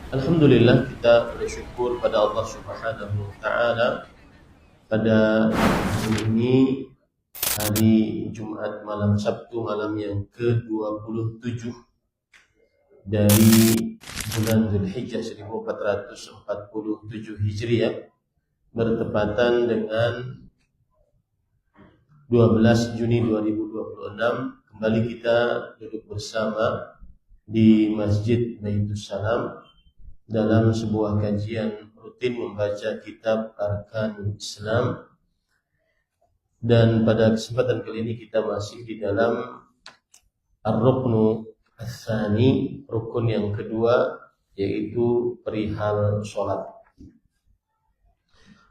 Alhamdulillah, kita bersyukur pada Allah Subhanahu wa taala pada hari ini, hari Jumat malam Sabtu, malam yang ke-27 dari bulan Dzulhijjah 1447 Hijriah, bertepatan dengan 12 Juni 2026. Kembali kita duduk bersama di Masjid Baitus Salam dalam sebuah kajian rutin membaca kitab Arkanul Islam, dan pada kesempatan kali ini kita masih di dalam Ar-Ruknu Ats-Tsani, rukun yang kedua, yaitu perihal sholat.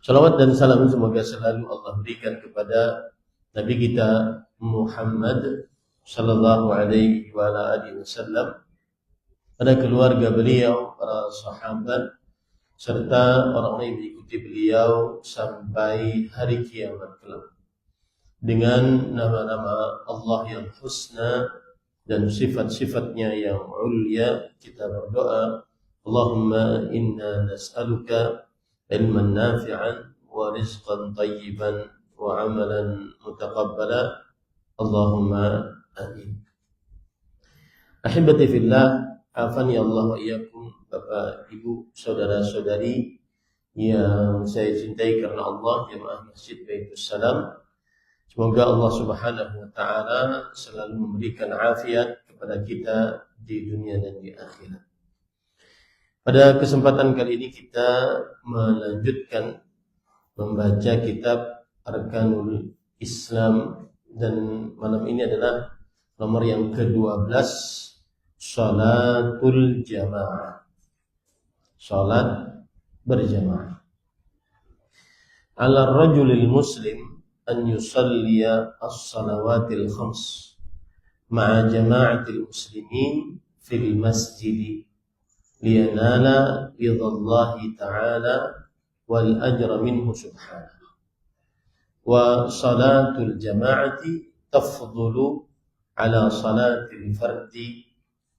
Salawat dan salam semoga selalu Allah berikan kepada Nabi kita Muhammad sallallahu alaihi wasallam, pada keluarga beliau, para sahabat, serta orang-orang yang mengikuti beliau sampai hari kiamat kelak. Dengan nama-nama Allah yang husna dan sifat-sifatnya yang ulia, kita berdoa, Allahumma inna nas'aluka ilman nafi'an wa rizqan tayyiban wa amalan mutaqabbala. Allahumma amin. Ahibati fillah, afani Allah wa iyyakum, Bapak, Ibu, saudara-saudari yang saya cintai karena Allah, jemaah Masjid Baitus Salam. Semoga Allah Subhanahu wa taala selalu memberikan afiat kepada kita di dunia dan di akhirat. Pada kesempatan kali ini kita melanjutkan membaca kitab Arkanul Islam, dan malam ini adalah nomor yang ke-12, Salatul Jamaah, salat berjamaah. Ala rajulil muslim an yusalliya as-salawatil khams ma'a jama'atil muslimin fil masjid liyanala ridallahi ta'ala wal ajra minhu subhanahu. Wa salatul jama'ati tafdulu ala salatil fardi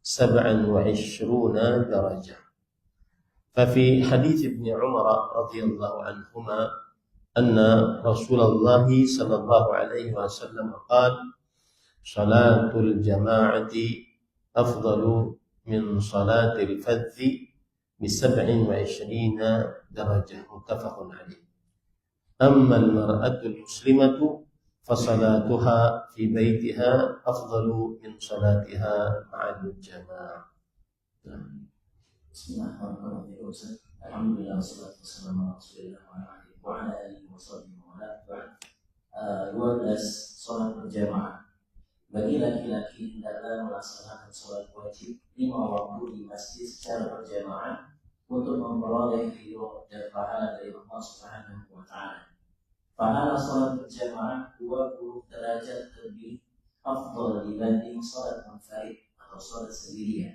27 درجة. ففي حديث ابن عمر رضي الله عنهما أن رسول الله صلى الله عليه وسلم قال صلاة الجماعة أفضل من صلاة الفذ ب27 درجة. متفق عليه. أما المرأة المسلمة فصلاتها في بيتها أفضل من صلاتها مع الجماعة. بسم الله الرحمن الرحيم. الحمد لله والصلاة والسلام على رسول الله وعلى آله وصحبه ومن والاه. 12 sholat berjamaah. Bagi laki-laki hendaklah melaksanakan sholat wajib 5 waktu di masjid secara berjamaah untuk memperoleh ridho dan pahala dari Allah Subhanahu wa taala. Pahala sholat berjamaah 20 derajat lebih afdal dibanding sholat munfarid atau sholat sendirian.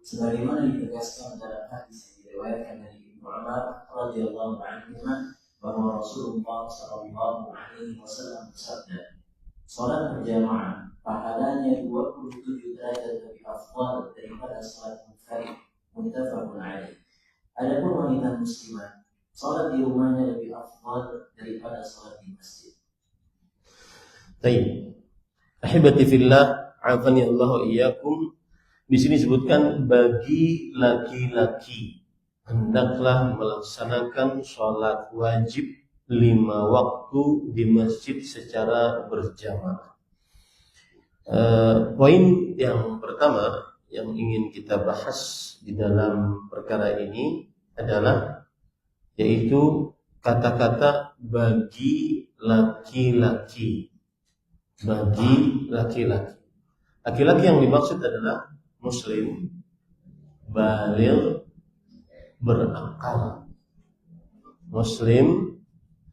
Sebagaimana ditegaskan dalam hadis yang diriwayatkan dari Ibnu Umar radhiyallahu anhu bahwa Rasulullah sallallahu alaihi wasallam bersabda, sholat berjamaah pahalanya 27 derajat lebih afdal daripada sholat munfarid. Muttafaqun alaih. Adapun wanita muslimah, sholat di rumahnya lebih afdal daripada sholat di masjid. Baik. Ahibati fillah, afani Allah wa iyyakum. Di sini disebutkan bagi laki-laki hendaklah melaksanakan sholat wajib 5 waktu di masjid secara berjamaah. Poin yang pertama yang ingin kita bahas di dalam perkara ini adalah yaitu kata-kata bagi laki-laki. Bagi laki-laki. Laki-laki yang dimaksud adalah muslim, baligh, berakal. Muslim,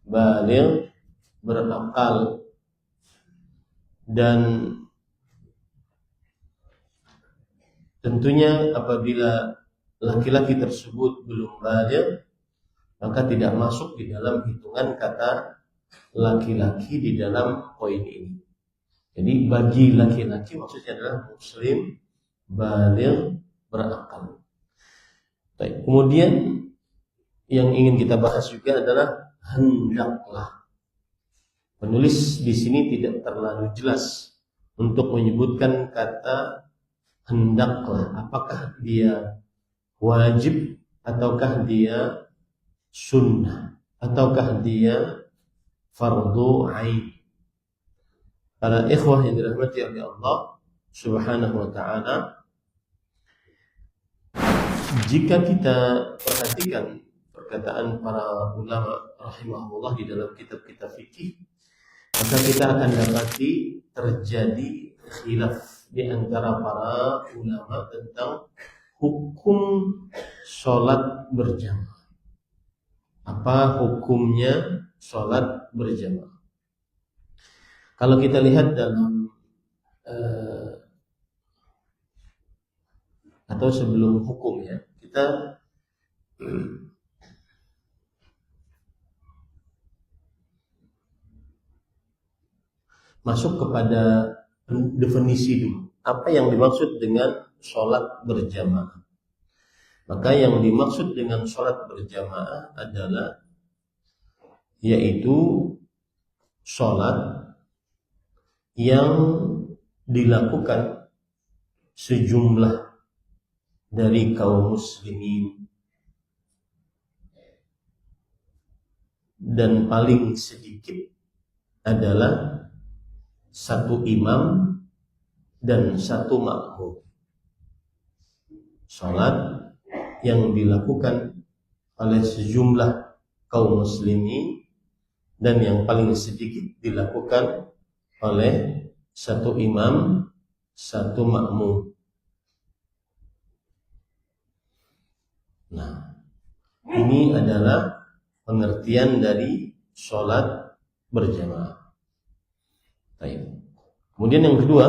baligh, berakal. Dan tentunya apabila laki-laki tersebut belum baligh, maka tidak masuk di dalam hitungan kata laki-laki di dalam poin ini. Jadi bagi laki-laki maksudnya adalah muslim, baligh, berakal. Baik. Kemudian yang ingin kita bahas juga adalah hendaklah. Penulis di sini tidak terlalu jelas untuk menyebutkan kata hendaklah. Apakah dia wajib ataukah dia sunnah ataukah dia fardu ain. Para ikhwah yang dirahmati oleh Allah Subhanahu wa taala, jika kita perhatikan perkataan para ulama rahimahullah di dalam kitab-kitab fikih, maka kita akan dapati terjadi khilaf di antara para ulama tentang hukum sholat berjamaah. Apa hukumnya sholat berjamaah? Kalau kita lihat dalam atau sebelum hukumnya, kita masuk kepada definisi dulu. Apa yang dimaksud dengan sholat berjamaah? Maka yang dimaksud dengan sholat berjamaah adalah yaitu sholat yang dilakukan sejumlah dari kaum muslimin dan paling sedikit adalah satu imam dan satu makmum. Salat yang dilakukan oleh sejumlah kaum muslimin dan yang paling sedikit dilakukan oleh satu imam, satu makmum. Nah, ini adalah pengertian dari sholat berjamaah. Baik. Kemudian yang kedua,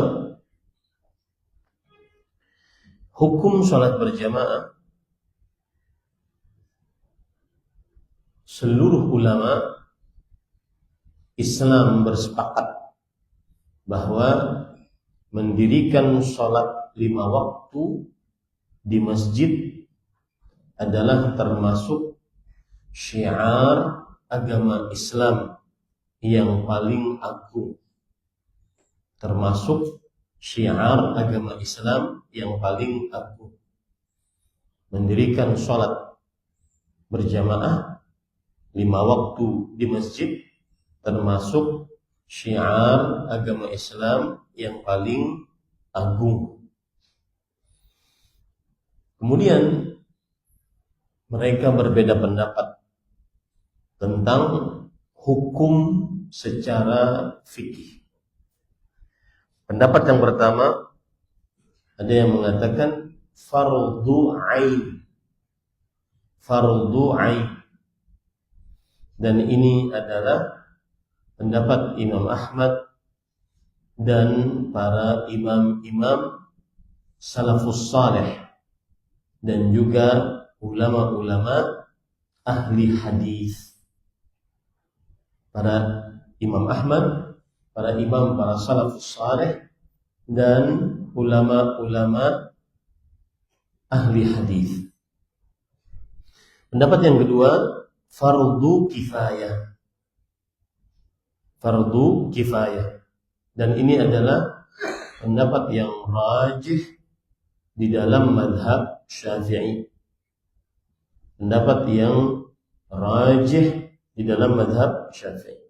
hukum sholat berjamaah. Seluruh ulama Islam bersepakat bahwa mendirikan sholat 5 waktu di masjid adalah termasuk syiar agama Islam yang paling agung. Termasuk syiar agama Islam yang paling agung. Mendirikan sholat berjamaah 5 waktu di masjid termasuk syiar agama Islam yang paling agung. Kemudian mereka berbeda pendapat tentang hukum secara fikih. Pendapat yang pertama, ada yang mengatakan fardu ain. Fardu ain. Dan ini adalah pendapat Imam Ahmad dan para imam-imam salafus saleh dan juga ulama-ulama ahli hadis. Para Imam Ahmad, para imam, para salafus saleh dan ulama-ulama ahli hadis. Pendapat yang kedua, fardu kifayah. Fardu kifayah. Dan ini adalah pendapat yang rajih di dalam madhab Syafi'i. Pendapat yang rajih di dalam madhab Syafi'i.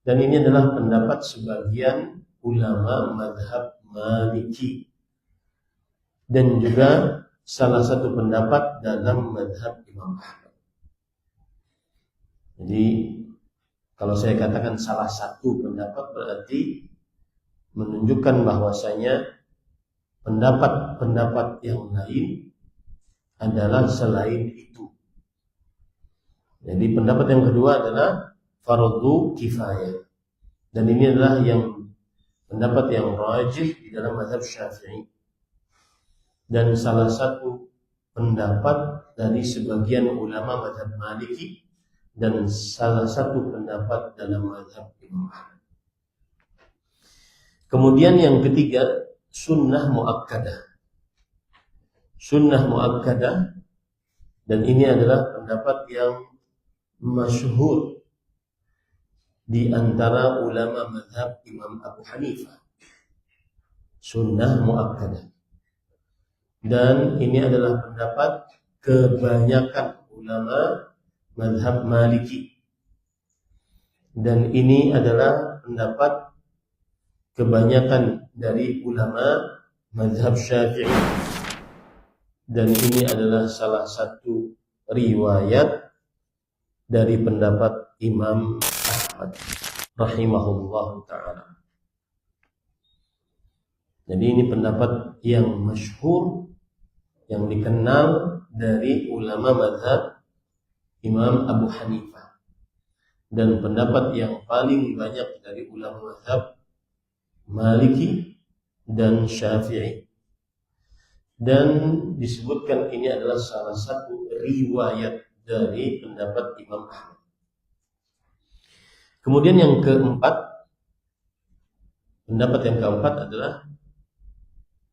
Dan ini adalah pendapat sebagian ulama madhab Maliki. Dan juga salah satu pendapat dalam madhab Imam Ahmad. Jadi kalau saya katakan salah satu pendapat berarti menunjukkan bahwasanya pendapat-pendapat yang lain adalah selain itu. Jadi pendapat yang kedua adalah fardu kifayah. Dan ini adalah yang pendapat yang rajih di dalam mazhab Syafi'i. Dan salah satu pendapat dari sebagian ulama mazhab Maliki dan salah satu pendapat dalam mazhab Imam Ahmad. Kemudian yang ketiga, sunnah muakkadah. Sunnah muakkadah Dan ini adalah pendapat yang masyhur di antara ulama mazhab Imam Abu Hanifah, sunnah muakkadah. Dan ini adalah pendapat kebanyakan ulama mazhab Maliki. Dan ini adalah pendapat kebanyakan dari ulama mazhab Syafi'i. Dan ini adalah salah satu riwayat dari pendapat Imam Ahmad rahimahullah ta'ala. Jadi ini pendapat yang masyhur, yang dikenal dari ulama mazhab Imam Abu Hanifah, dan pendapat yang paling banyak dari ulama mazhab Maliki dan Syafi'i. Dan disebutkan ini adalah salah satu riwayat dari pendapat Imam Ahmad. Kemudian yang keempat, pendapat yang keempat adalah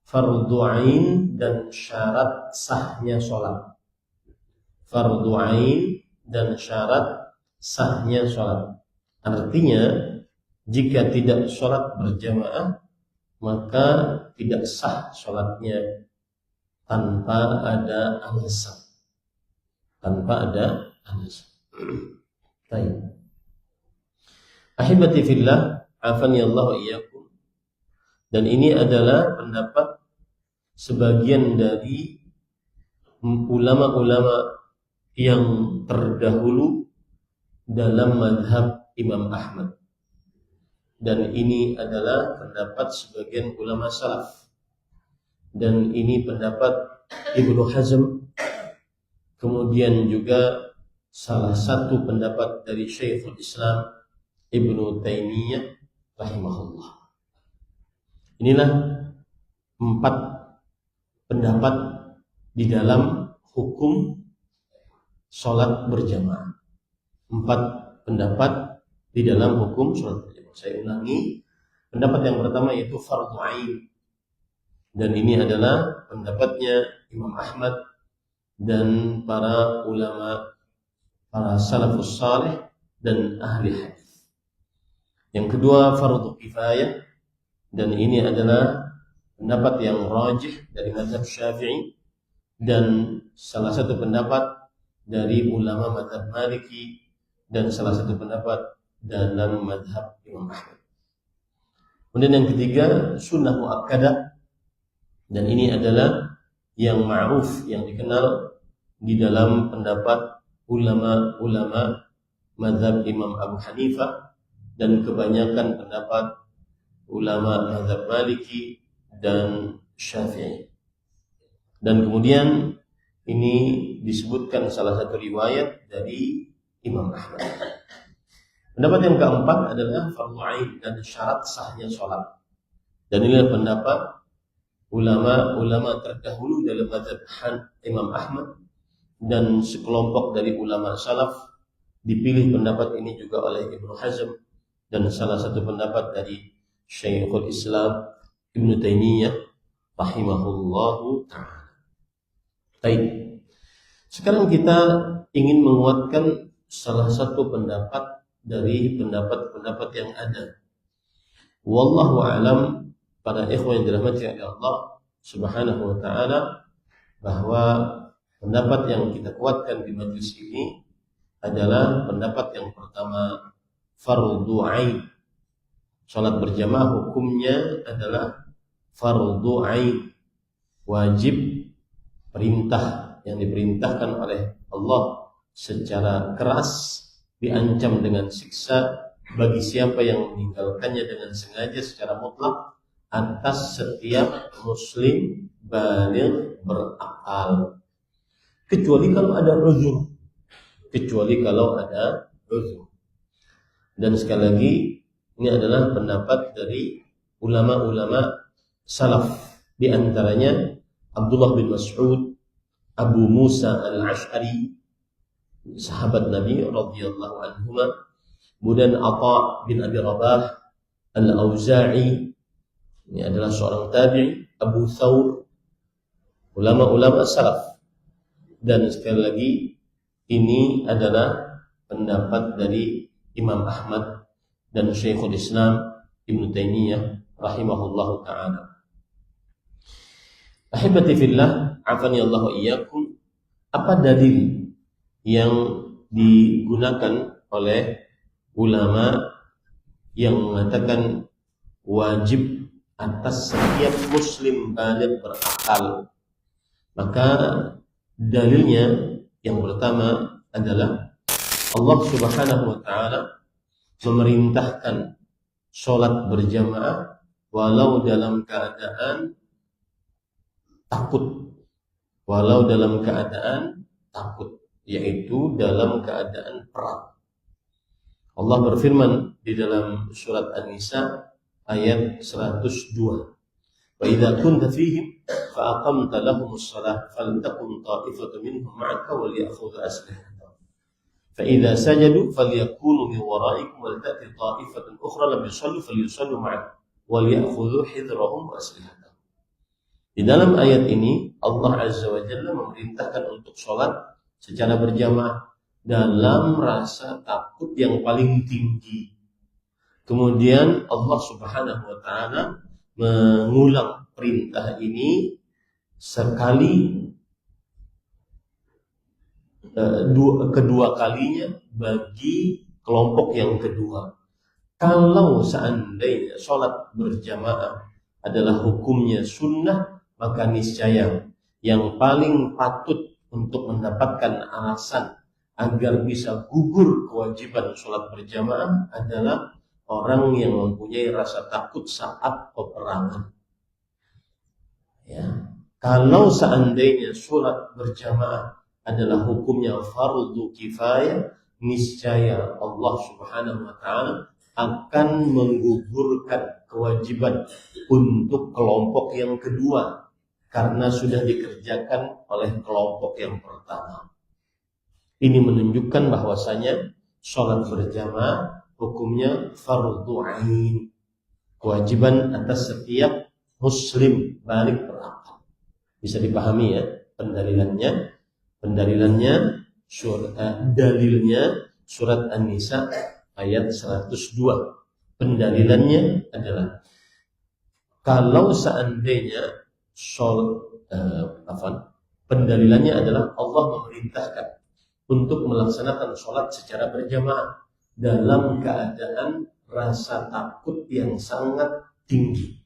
fardu ain dan syarat sahnya sholat. Fardu ain dan syarat sahnya sholat. Artinya, jika tidak sholat berjamaah, maka tidak sah sholatnya tanpa ada alasan. Tanpa ada alasan. Baik. Ahibati fillah, afani Allah iyyakum. Dan ini adalah pendapat sebagian dari ulama-ulama yang terdahulu dalam mazhab Imam Ahmad. Dan ini adalah pendapat sebagian ulama salaf. Dan ini pendapat Ibnu Hazm. Kemudian juga salah satu pendapat dari Syekhul Islam Ibnu Taimiyah rahimahullah. Inilah 4 pendapat di dalam hukum sholat berjamaah. 4 pendapat di dalam hukum sholat berjamaah. Saya ulangi, pendapat yang pertama yaitu fardu ain. Dan ini adalah pendapatnya Imam Ahmad dan para ulama, para salafus salih dan ahli hadis. Yang kedua fardu kifayah, dan ini adalah pendapat yang rajih dari mazhab Syafi'i dan salah satu pendapat dari ulama mazhab Maliki dan salah satu pendapat dalam mazhab Imam Ahmad. Kemudian yang ketiga sunnah muakkadah, dan ini adalah yang ma'ruf, yang dikenal di dalam pendapat ulama-ulama mazhab Imam Abu Hanifah dan kebanyakan pendapat ulama mazhab Maliki dan Syafi'i. Dan kemudian ini disebutkan salah satu riwayat dari Imam Ahmad. Pendapat yang keempat adalah fardu ain dan syarat sahnya sholat. Dan inilah pendapat ulama-ulama terdahulu dalam mazhab Imam Ahmad dan sekelompok dari ulama salaf. Dipilih pendapat ini juga oleh Ibnu Hazm dan salah satu pendapat dari Syekhul Islam Ibnu Taimiyah rahimahullahu ta'ala. Baik. Sekarang kita ingin menguatkan salah satu pendapat dari pendapat-pendapat yang ada. Wallahu a'lam, para ikhwan yang dirahmati oleh Allah Subhanahu wa taala, bahwa pendapat yang kita kuatkan di majelis ini adalah pendapat yang pertama, fardu ain. Salat berjamaah hukumnya adalah fardu ain, wajib, perintah yang diperintahkan oleh Allah secara keras, diancam dengan siksa bagi siapa yang meninggalkannya dengan sengaja secara mutlak atas setiap muslim baligh berakal, kecuali kalau ada uzur. Dan sekali lagi, ini adalah pendapat dari ulama-ulama salaf, di antaranya Abdullah bin Mas'ud, Abu Musa al-Ash'ari, sahabat Nabi radhiyallahu anhuma, kemudian Atha bin Abi Rabah al-Auza'i, ini adalah seorang tabi'i, Abu Thawr, ulama-ulama salaf. Dan sekali lagi ini adalah pendapat dari Imam Ahmad dan Syekhul Islam Ibnu Taimiyah rahimahullahu ta'ala. Ahibati fillah, afani Allah wa iyyakum, apa dalil yang digunakan oleh ulama yang mengatakan wajib atas setiap muslim baligh berakal? Maka dalilnya yang pertama adalah Allah Subhanahu wa taala memerintahkan sholat berjamaah walau dalam keadaan takut, yaitu dalam keadaan perang. Allah berfirman di dalam surat An-Nisa ayat 102, wa idza kunta fihim fa aqamta lahumus shalah faltakum ta'ifatun minhum ma'aka wal ya'khudhu aslihatahum fa idza sajadu falyakunu min wara'ikum wal ta'ti ta'ifatun ukhra lam yusallu falyusallu ma'ak wal ya'khudhu hidrahum wa aslihatahum. Di dalam ayat ini Allah Azza wa Jalla memerintahkan untuk sholat secara berjamaah dalam rasa takut yang paling tinggi. Kemudian Allah Subhanahu wa taala mengulang perintah ini sekali, kedua kalinya bagi kelompok yang kedua. Kalau seandainya sholat berjamaah adalah hukumnya sunnah, maka niscaya yang paling patut untuk mendapatkan alasan agar bisa gugur kewajiban sholat berjamaah adalah orang yang mempunyai rasa takut saat peperangan. Ya. Kalau seandainya sholat berjamaah adalah hukumnya fardu kifayah, niscaya Allah Subhanahu wa taala akan menggugurkan kewajiban untuk kelompok yang kedua karena sudah dikerjakan oleh kelompok yang pertama. Ini menunjukkan bahwasanya sholat berjamaah hukumnya fardu ain, kewajiban atas setiap muslim balik berakal. Bisa dipahami ya pendalilannya? Dalilnya surat An-Nisa ayat 102. Pendalilannya adalah kalau seandainya pendalilannya adalah Allah memerintahkan untuk melaksanakan sholat secara berjamaah dalam keadaan rasa takut yang sangat tinggi.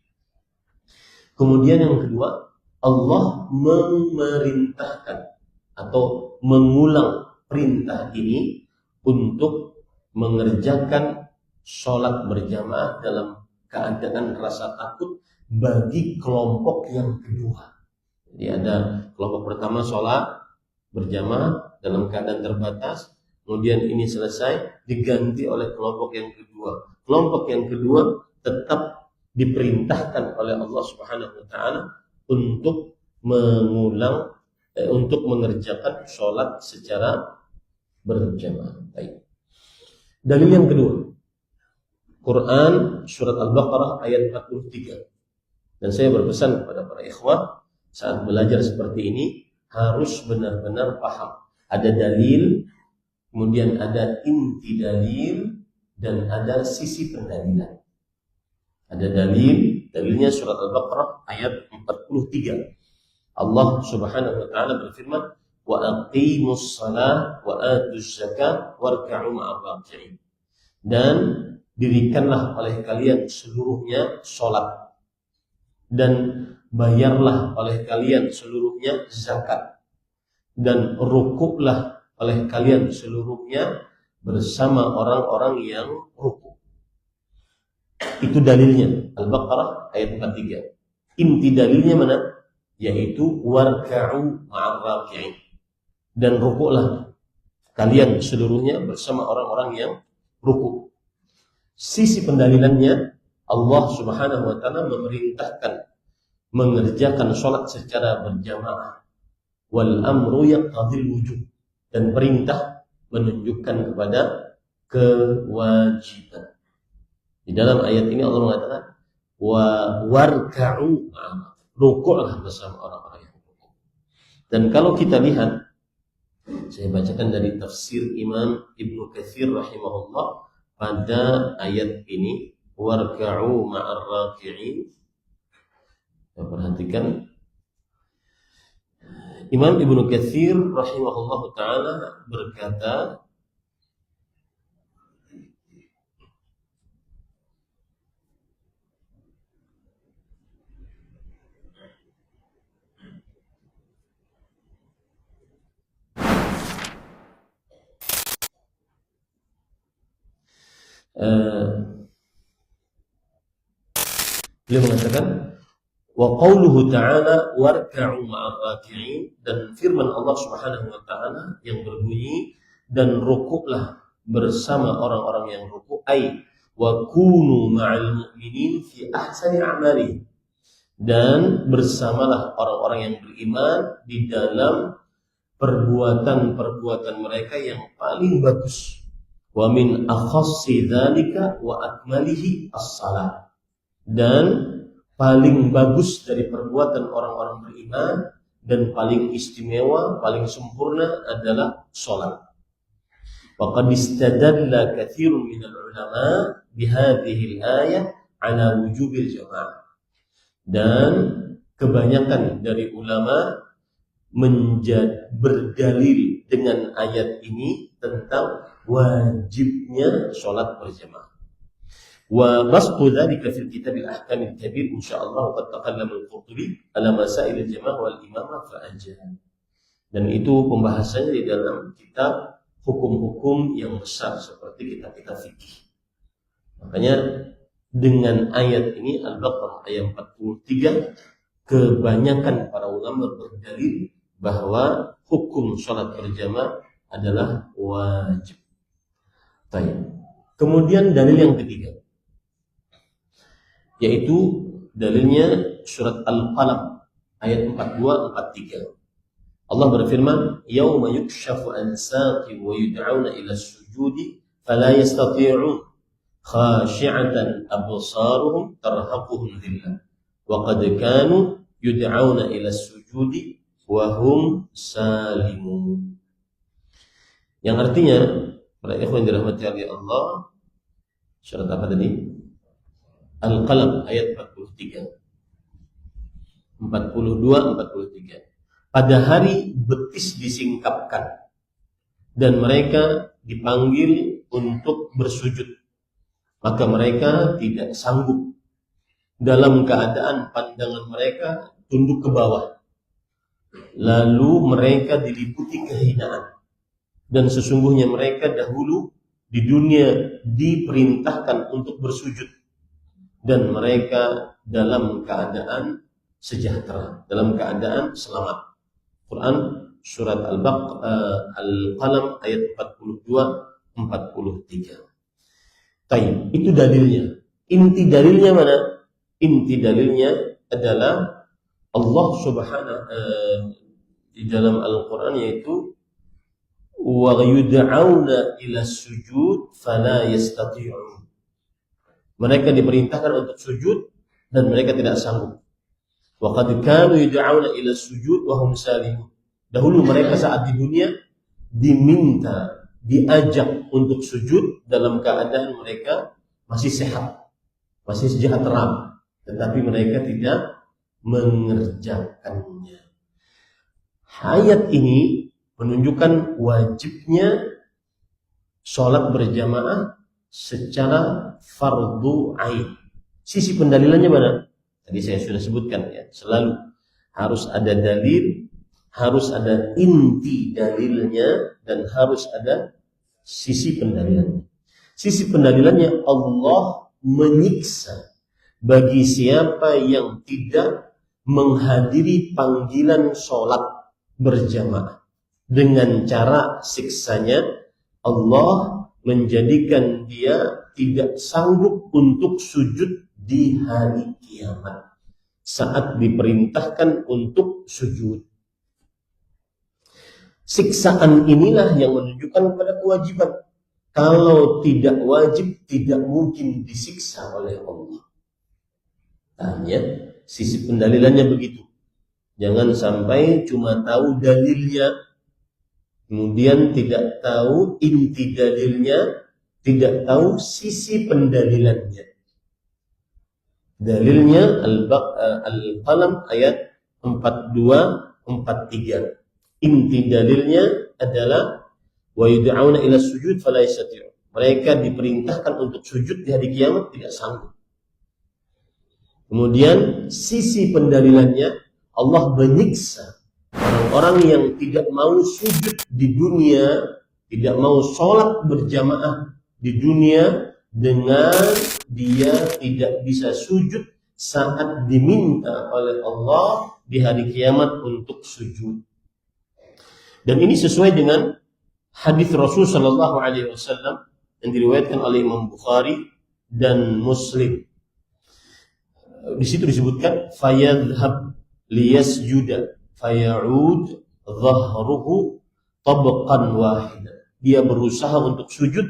Kemudian yang kedua, Allah memerintahkan atau mengulang perintah ini untuk mengerjakan sholat berjamaah dalam keadaan rasa takut bagi kelompok yang kedua. Jadi ada kelompok pertama sholat berjamaah dalam keadaan terbatas, kemudian ini selesai diganti oleh kelompok yang kedua. Kelompok yang kedua tetap diperintahkan oleh Allah Subhanahu wa taala untuk mengerjakan sholat secara berjamaah. Baik. Dalil yang kedua, Quran surat Al-Baqarah ayat 43. Dan saya berpesan kepada para ikhwah saat belajar seperti ini harus benar-benar paham. Ada dalil, kemudian ada inti dalil, dan ada sisi pendalilan. Ada dalilnya surat Al-Baqarah ayat 43. Allah Subhanahu wa taala berfirman, "Wa aqimus shalah wa atuz zakah warka'u ma'ar raki'in." Dan dirikanlah oleh kalian seluruhnya sholat dan bayarlah oleh kalian seluruhnya zakat dan rukuklah oleh kalian seluruhnya bersama orang-orang yang rukuk. Itu dalilnya Al-Baqarah ayat 43. Inti dalilnya mana? Yaitu warka'u ma'ar raki'in, dan rukuklah kalian seluruhnya bersama orang-orang yang rukuk. Sisi pendalilannya, Allah Subhanahu wa taala memerintahkan mengerjakan sholat secara berjamaah. Wal amru yaqtadil wujub, dan perintah menunjukkan kepada kewajiban. Di dalam ayat ini Allah mengatakan warka'u, rukuklah bersama orang-orang yang rukuk. Dan kalau kita lihat Saya bacakan dari tafsir Imam Ibnu Katsir rahimahullah pada ayat ini, warka'u ma'ar raki'in. Perhatikan Imam Ibnu Katsir rahimahullah ta'ala berkata, beliau mengatakan wa qauluhu ta'ala warka'u ma'ar raki'in, dan firman Allah Subhanahu wa ta'ala yang berbunyi dan rukuklah bersama orang-orang yang rukuk, ai wa kunu ma'al mu'minin fi ahsani a'malihim, dan bersamalah orang-orang yang beriman di dalam perbuatan-perbuatan mereka yang paling bagus. Wa min akhassi dzalika wa akmalihi as-salat, dan paling bagus dari perbuatan orang-orang beriman dan paling istimewa, paling sempurna adalah salat. Wa qad istadalla katsirun minal ulama bihadhihi al-ayah ala wujubil jamaah, dan kebanyakan dari ulama berdalil dengan ayat ini tentang wajibnya sholat berjamaah. Wa basqu dzalika fil kitab al-ahkam al-kabir insyaallah qad taqallama al-Qurtubi ala masail al-jamaah wal imamah fa ajal. Dan itu pembahasannya di dalam kitab hukum-hukum yang besar seperti kitab-kitab fikih. Makanya dengan ayat ini Al-Baqarah ayat 43, kebanyakan para ulama berdalil bahwa hukum sholat berjamaah adalah wajib. Baik. Kemudian dalil yang ketiga, yaitu dalilnya surat Al-Qalam ayat 42-43. Allah berfirman, "Yauma yukshafu an saqin wa yud'auna ila as-sujudi fala yastati'un khashi'atan absaruhum tarhaquhum dhillah wa qad kanu yud'auna ila as-sujudi wa hum salimun." Yang artinya, para ikhwan dirahmati oleh Allah, surat apa tadi? Al-Qalam ayat 43. 42-43. Pada hari betis disingkapkan dan mereka dipanggil untuk bersujud, maka mereka tidak sanggup, dalam keadaan pandangan mereka tunduk ke bawah, lalu mereka diliputi kehinaan. Dan sesungguhnya mereka dahulu di dunia diperintahkan untuk bersujud, dan mereka dalam keadaan sejahtera, dalam keadaan selamat. Quran surat Al-Qalam ayat 42-43. Taib, itu dalilnya. Inti dalilnya mana? Inti dalilnya adalah Allah Subhanahu di dalam Al-Quran, yaitu wa yud'auna ila sujud fala yastati'un. Mereka diperintahkan untuk sujud dan mereka tidak sanggup. Wa qad kanu yud'auna ila sujud wa hum salimun. Dahulu mereka saat di dunia diminta, diajak untuk sujud dalam keadaan mereka masih sehat, masih sejahtera, tetapi mereka tidak mengerjakannya. Ayat ini menunjukkan wajibnya sholat berjamaah secara fardu ain. Sisi pendalilannya mana? Tadi saya sudah sebutkan ya, selalu harus ada dalil, harus ada inti dalilnya, dan harus ada sisi pendalilannya. Sisi pendalilannya, Allah menyiksa bagi siapa yang tidak menghadiri panggilan sholat berjamaah. Dengan cara siksanya, Allah menjadikan dia tidak sanggup untuk sujud di hari kiamat saat diperintahkan untuk sujud. Siksaan inilah yang menunjukkan kepada kewajiban. Kalau tidak wajib, tidak mungkin disiksa oleh Allah. Tanya, sisi pendalilannya begitu. Jangan sampai cuma tahu dalilnya, kemudian tidak tahu inti dalilnya, tidak tahu sisi pendalilannya. Dalilnya Al-Qalam ayat 42-43. Inti dalilnya adalah wa yud'auna ila sujud fala yastati'un. Mereka diperintahkan untuk sujud di hari kiamat, tidak sanggup. Kemudian sisi pendalilannya, Allah menyiksa orang-orang yang tidak mau sujud di dunia, tidak mau sholat berjamaah di dunia, dengan dia tidak bisa sujud saat diminta oleh Allah di hari kiamat untuk sujud. Dan ini sesuai dengan hadis Rasul sallallahu alaihi wasallam yang diriwayatkan oleh Imam Bukhari dan Muslim. Di situ disebutkan fayadhhab liyasjuda faya'ud dhahruhu tabqan wahidan. Dia berusaha untuk sujud,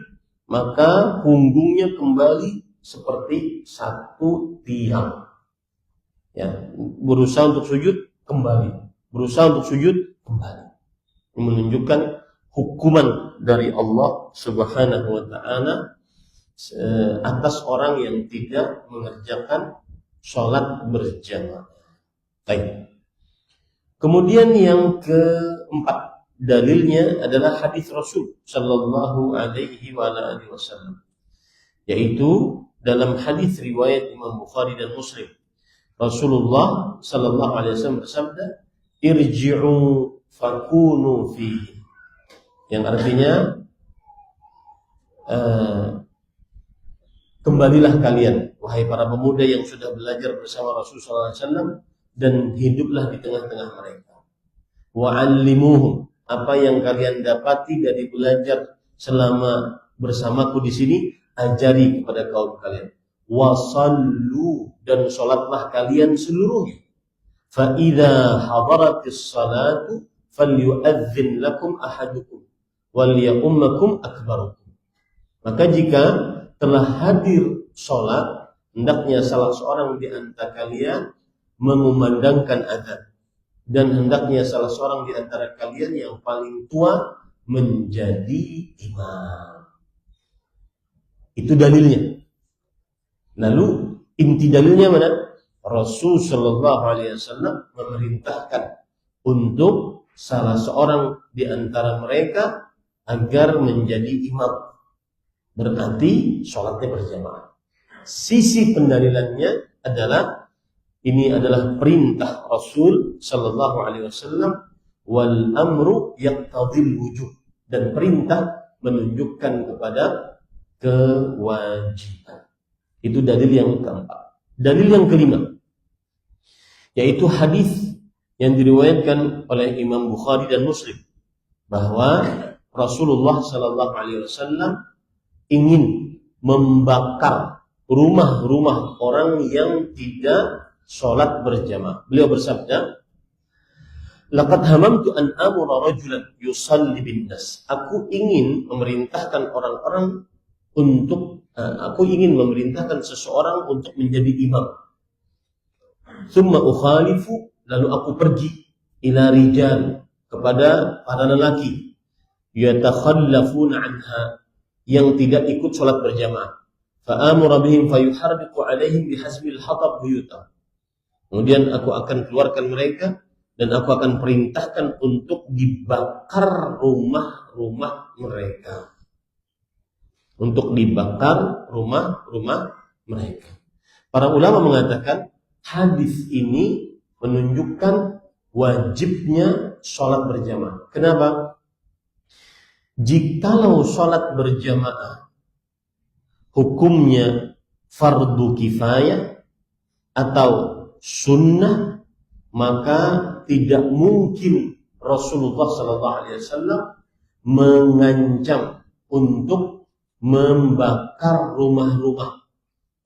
maka punggungnya kembali seperti satu tiang. Ya, berusaha untuk sujud kembali, berusaha untuk sujud kembali. Ini menunjukkan hukuman dari Allah Subhanahu wa taala atas orang yang tidak mengerjakan sholat berjamaah. Baik. Kemudian yang keempat, dalilnya adalah hadis Rasul sallallahu alaihi wasallam, yaitu dalam hadis riwayat Imam Bukhari dan Muslim. Rasulullah sallallahu alaihi wasallam bersabda, "Irji'u fakunu fihi." Yang artinya kembalilah kalian, wahai para pemuda yang sudah belajar bersama Rasulullah SAW, dan hiduplah di tengah-tengah mereka. Wa'allimuhum, apa yang kalian dapati dari belajar selama bersamaku di sini, ajari kepada kaum kalian. Wasallu, dan sholatlah kalian seluruhnya. Fa idza hadaratis salatu falyu'adzin lakum ahadukum wal ya'ummakum akbarukum. Maka jika telah hadir sholat, hendaknya salah seorang di antara kalian mengumandangkan azan, dan hendaknya salah seorang di antara kalian yang paling tua menjadi imam. Itu dalilnya. Lalu inti dalilnya mana? Rasul sallallahu alaihi wasallam memerintahkan untuk salah seorang di antara mereka agar menjadi imam. Berarti sholatnya berjamaah. Sisi pendalilannya adalah ini adalah perintah Rasul sallallahu alaihi wasallam, wal amru yaqtadil wujub, dan perintah menunjukkan kepada kewajiban. Itu dalil yang keempat. Dalil yang kelima, yaitu hadis yang diriwayatkan oleh Imam Bukhari dan Muslim, bahwa Rasulullah sallallahu alaihi wasallam ingin membakar rumah-rumah orang yang tidak sholat berjamaah. Beliau bersabda, "Laqad hamamtu an amura rajulan yusalli bin nas." Aku ingin memerintahkan seseorang untuk menjadi imam. Tsumma ukhalifu, lalu aku pergi ila rijal, kepada para lelaki, yatakhallafuna anha, yang tidak ikut sholat berjamaah. Fa'amura bihim fayuharriqu alaihim bihasbil hatab buyutah. Kemudian aku akan keluarkan mereka dan aku akan perintahkan untuk dibakar rumah-rumah mereka. Untuk dibakar rumah-rumah mereka. Para ulama mengatakan hadis ini menunjukkan wajibnya sholat berjamaah. Kenapa? Jikalau sholat berjamaah hukumnya fardu kifayah atau sunnah, maka tidak mungkin Rasulullah SAW mengancam untuk membakar rumah-rumah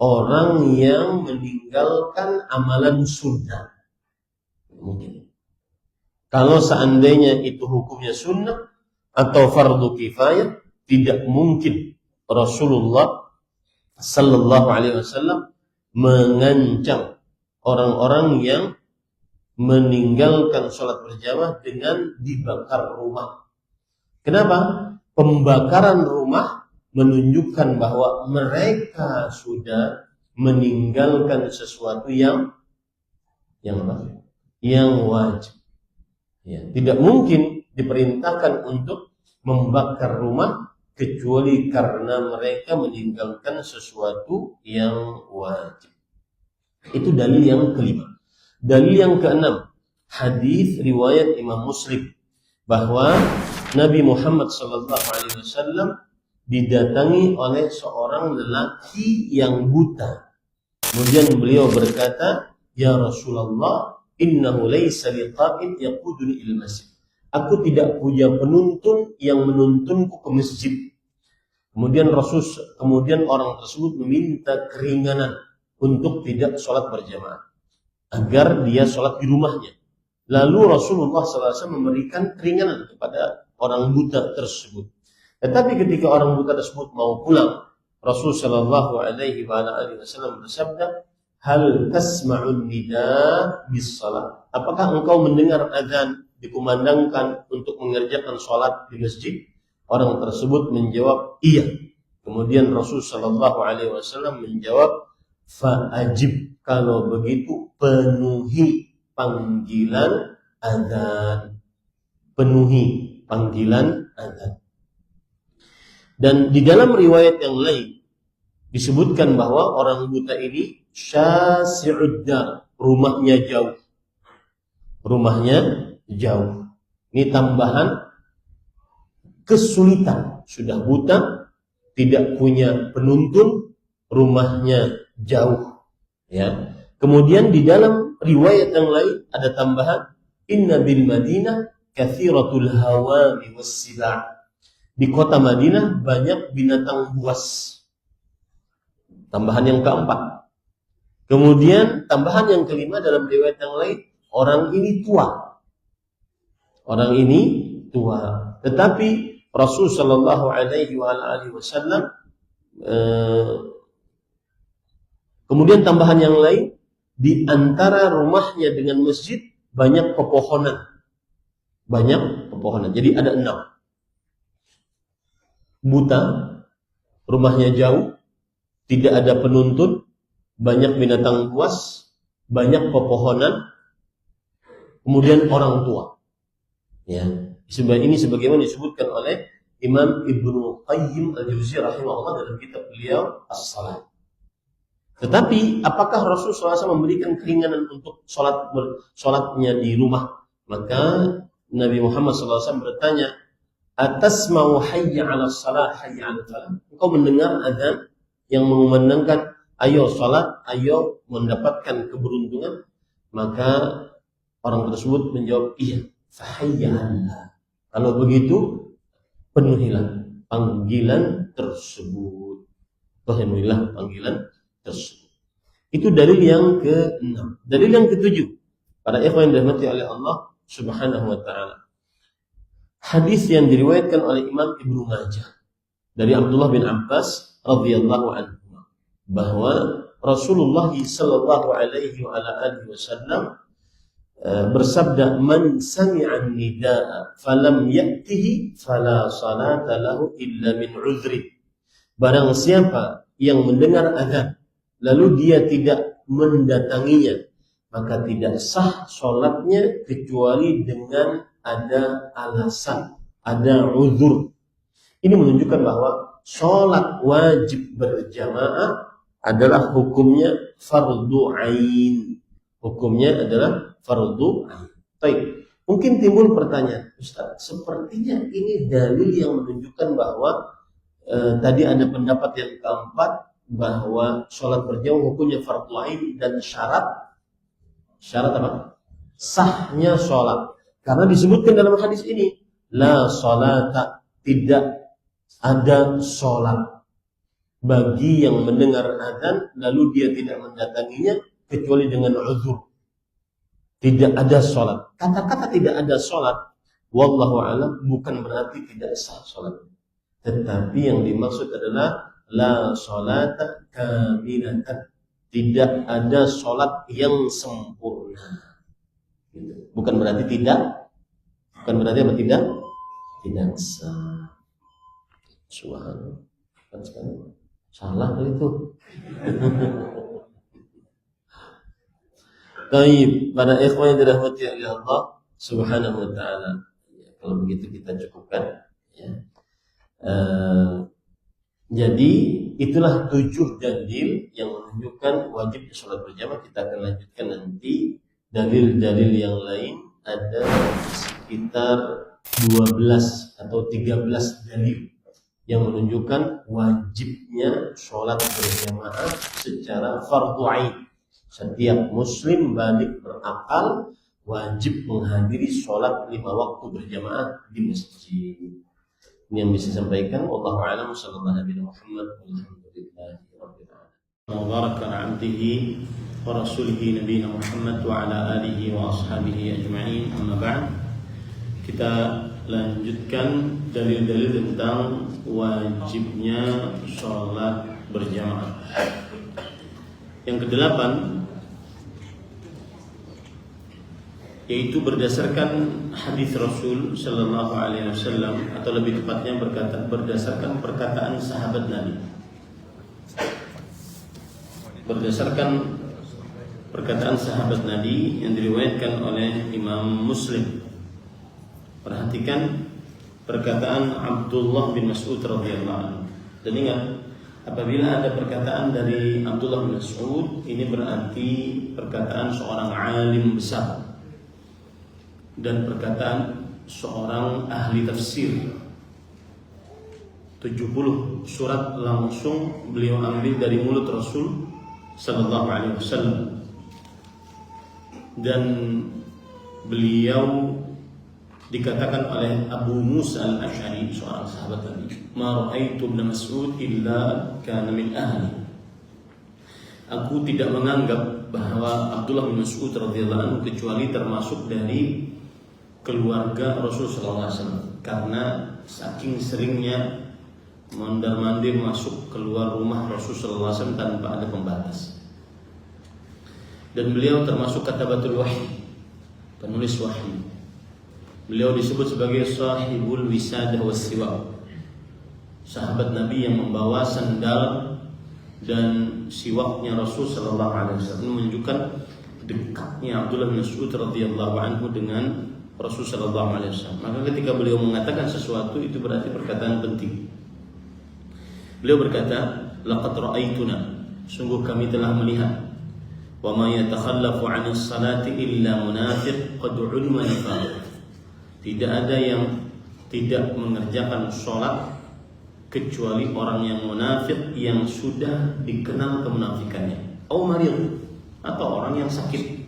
orang yang meninggalkan amalan sunnah. Mungkin. Kalau seandainya itu hukumnya sunnah atau fardu kifayah, tidak mungkin Rasulullah sallallahu alaihi wasallam mengancam orang-orang yang meninggalkan sholat berjamaah dengan dibakar rumah. Kenapa? Pembakaran rumah menunjukkan bahwa mereka sudah meninggalkan sesuatu yang apa? Yang wajib. Ya, tidak mungkin diperintahkan untuk membakar rumah kecuali karena mereka meninggalkan sesuatu yang wajib. Itu dalil yang kelima. Dalil yang keenam, hadis riwayat Imam Muslim bahwa Nabi Muhammad SAW didatangi oleh seorang lelaki yang buta. Kemudian beliau berkata, "Ya Rasulullah, innahu laysa liqa'id yaquduni ila masjid." Aku tidak punya penuntun yang menuntunku ke masjid. Kemudian orang tersebut meminta keringanan untuk tidak sholat berjamaah, agar dia sholat di rumahnya. Lalu Rasulullah SAW memberikan keringanan kepada orang buta tersebut. Tetapi ketika orang buta tersebut mau pulang, Rasulullah SAW bersabda, "Hal tasma'un nida bis salat?" Apakah engkau mendengar azan dikumandangkan untuk mengerjakan sholat di masjid? Orang tersebut menjawab, "Iya." Kemudian Rasulullah SAW menjawab, "Fa'ajib." Kalau begitu penuhi panggilan azan. Penuhi panggilan azan. Dan di dalam riwayat yang lain disebutkan bahwa orang buta ini syasi'ud dar, rumahnya jauh. Rumahnya jauh. Ini tambahan kesulitan. Sudah buta, tidak punya penuntun, rumahnya jauh. Ya. Kemudian di dalam riwayat yang lain ada tambahan, "Inna bil Madinah katsiratul hawami was-sila'." Di kota Madinah banyak binatang buas. Tambahan yang keempat. Kemudian tambahan yang kelima dalam riwayat yang lain, orang ini tua. Orang ini tua. Tetapi Rasul sallallahu alaihi wasallam kemudian tambahan yang lain, di antara rumahnya dengan masjid banyak pepohonan. Banyak pepohonan. Jadi ada 6. Buta, rumahnya jauh, tidak ada penuntun, banyak binatang buas, banyak pepohonan, kemudian orang tua. Ya, ini sebagaimana disebutkan oleh Imam Ibnu Qayyim al-Jauziyah rahimahullah dalam kitab beliau As-Salat. Tetapi apakah Rasulullah SAW memberikan keringanan untuk sholatnya di rumah? Maka Nabi Muhammad SAW bertanya, "Atasma'u hayya 'ala shalah hayya 'ala falah?" Engkau mendengar azan yang mengumandangkan ayo salat, ayo mendapatkan keberuntungan? Maka orang tersebut menjawab, "Iya." Fahayya 'ala. Kalau begitu penuhilah panggilan tersebut. Penuhilah panggilan tersebut. Itu dalil yang ke-6. Dalil yang ke-7. Para ikhwan yang dirahmati oleh Allah Subhanahu wa taala. Hadis yang diriwayatkan oleh Imam Ibnu Majah dari Abdullah bin Abbas radhiyallahu anhu bahwa Rasulullah sallallahu alaihi wasallam bersabda, "Man sami'a nidaa falam ya'tihi fala salata lahu illa min 'udhri." Barang siapa yang mendengar azan lalu dia tidak mendatanginya, maka tidak sah sholatnya kecuali dengan ada alasan, ada uzur. Ini menunjukkan bahwa sholat wajib berjamaah adalah hukumnya fardu ain. Hukumnya adalah fardu ain. Baik, mungkin timbul pertanyaan, Ustaz, sepertinya ini dalil yang menunjukkan bahwa tadi ada pendapat yang keempat bahwa sholat berjamaah hukumnya fardu ain dan syarat apa? Sahnya sholat. Karena disebutkan dalam hadis ini, la sholata, tidak ada sholat bagi yang mendengar azan lalu dia tidak mendatanginya kecuali dengan uzur. Tidak ada sholat. Kata-kata tidak ada sholat, wallahu a'lam, bukan berarti tidak sah sholat. Tetapi yang dimaksud adalah la sholata kamilatan. Tidak ada sholat yang sempurna. Bukan berarti tidak. Bukan berarti apa? Tidak tidak sah. Subhanallah. Salah kali itu. Baik, para ikhwan yang dirahmati oleh Allah Subhanahu wa taala. Kalau begitu kita cukupkan ya. Jadi itulah 7 dalil yang menunjukkan wajib sholat berjamaah. Kita akan lanjutkan nanti dalil-dalil yang lain, ada sekitar 12 atau 13 dalil yang menunjukkan wajibnya sholat berjamaah secara fardu ain. Setiap muslim balik berakal wajib menghadiri sholat 5 waktu berjamaah di masjid. Ini yang bisa disampaikan. Wallahu a'lam. Sallallahu alaihi Muhammad. Alhamdulillahi rabbil alamin. Wa baraka ala abdihi wa rasulihi nabiyina Muhammad wa ala alihi wa ashabihi ajma'in. Amma ba'd. Kita lanjutkan dalil-dalil tentang wajibnya sholat berjamaah. Yang ke-8 yaitu berdasarkan hadis Rasul sallallahu alaihi wasallam, atau lebih tepatnya berdasarkan perkataan sahabat Nabi. Berdasarkan perkataan sahabat Nabi yang diriwayatkan oleh Imam Muslim. Perhatikan perkataan Abdullah bin Mas'ud radhiyallahu anhu. Dan ingat, apabila ada perkataan dari Abdullah bin Mas'ud, ini berarti perkataan seorang alim besar dan perkataan seorang ahli tafsir. 70 surat langsung beliau ambil dari mulut Rasul sallallahu alaihi wasallam. Dan beliau dikatakan oleh Abu Musa al-Asy'ari, seorang sahabat Nabi, "Ma ra'aitu Ibn Mas'ud illa kana min ahli." Aku tidak menganggap bahwa Abdullah bin Mas'ud radhiyallahu anhu kecuali termasuk dari keluarga Rasul sallallahu alaihi wasallam, karena saking seringnya mondar-mandir masuk keluar rumah Rasul sallallahu alaihi wasallam tanpa ada pembatas. Dan beliau termasuk katabatul wahyi, penulis wahyu. Beliau disebut sebagai sahibul wisadah wassiwak, sahabat Nabi yang membawa sandal dan siwaknya Rasul sallallahu alaihi wasallam. Menunjukkan dekatnya Abdullah bin Mas'ud radhiyallahu anhu dengan Rasul sallallahu alaihi wasallam. Maka ketika beliau mengatakan sesuatu, itu berarti perkataan penting. Beliau berkata, "Laqad ra'aituna," sungguh kami telah melihat, "wa ma yatakhallafu 'anis salati illa munafiq qad 'ulima nifaq." Tidak ada yang tidak mengerjakan sholat kecuali orang yang munafik yang sudah dikenal kemunafikannya. Au marid, atau orang yang sakit.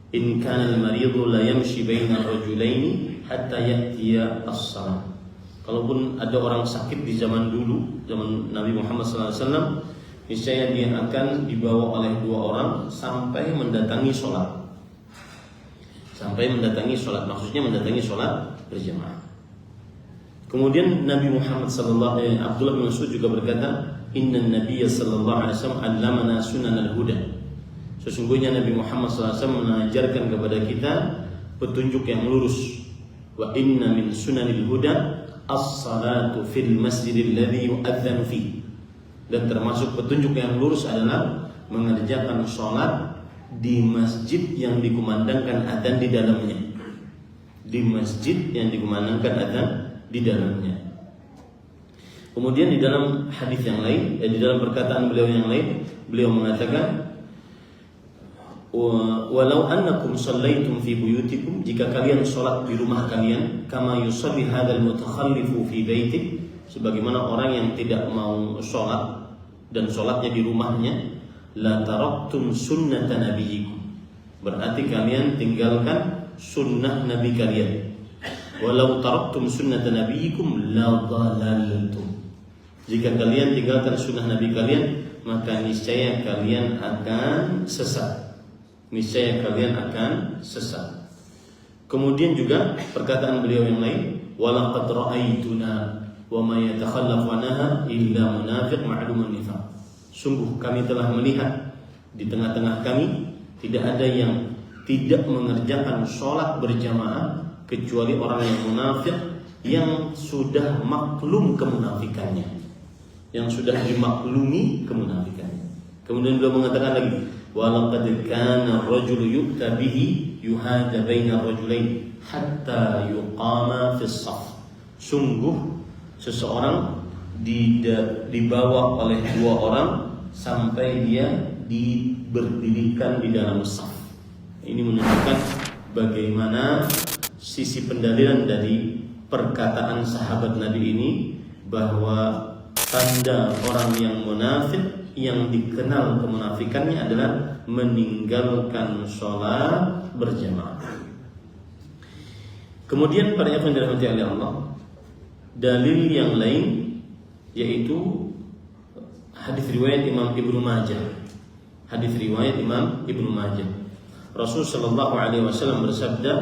In kana al-maridu la yamshi baina rajulaini hatta ya'tiya as-salam. Kalaupun ada orang sakit di zaman dulu, zaman Nabi Muhammad SAW, niscaya dia akan dibawa oleh 2 orang sampai mendatangi sholat. Sampai mendatangi sholat, maksudnya mendatangi sholat berjamaah. Kemudian Nabi Muhammad Abdullah bin Mas'ud juga berkata, "Inna Nabiyya sallallahu alaihi wasallam 'allamana sunanal huda." Sesungguhnya Nabi Muhammad SAW mengajarkan kepada kita petunjuk yang lurus. Wa inna min sunanil huda as-salatu fil masjidil ladzi yu'adzanu fi. Dan termasuk petunjuk yang lurus adalah mengerjakan sholat di masjid yang dikumandangkan adzan di dalamnya. Di masjid yang dikumandangkan adzan di dalamnya. Kemudian di dalam hadis yang lain, di dalam perkataan beliau yang lain, beliau mengatakan, "Walau annakum shallaitum fi buyutikum," jika kalian sholat di rumah kalian, "kama yusalli hadzal mutakhallifu fi baitih," sebagaimana orang yang tidak mau sholat dan sholatnya di rumahnya, "la taraktum sunnata nabiyyikum," berarti kalian tinggalkan sunnah nabi kalian. "Walau taraktum sunnata nabiyyikum la dhalaltum," jika kalian tinggalkan sunnah nabi kalian, maka niscaya kalian akan sesat. Niscaya kalian akan sesat. Kemudian juga perkataan beliau yang lain, "Walaqad ra'aituna wa ma yatakhallafu anha illa munafiq ma'lumun nifaq." Sungguh kami telah melihat di tengah-tengah kami tidak ada yang tidak mengerjakan sholat berjamaah kecuali orang yang munafik yang sudah maklum kemunafikannya, yang sudah dimaklumi kemunafikannya. Kemudian beliau mengatakan lagi, walaqad kana ar-rajulu yu'ta bihi yuhada baina ar-rajulain hatta yuqama fi as-saf. Sungguh seseorang dibawa oleh dua orang sampai dia berdirikan di dalam saf. Ini menunjukkan bagaimana sisi pendalilan dari perkataan sahabat Nabi ini, bahwa tanda orang yang munafik yang dikenal kemunafikannya adalah meninggalkan sholat berjamaah. Kemudian para ikhwan dirahmati oleh Allah, dalil yang lain yaitu hadis riwayat Imam Ibnu Majah. Hadis riwayat Imam Ibnu Majah. Rasul sallallahu alaihi wasallam bersabda,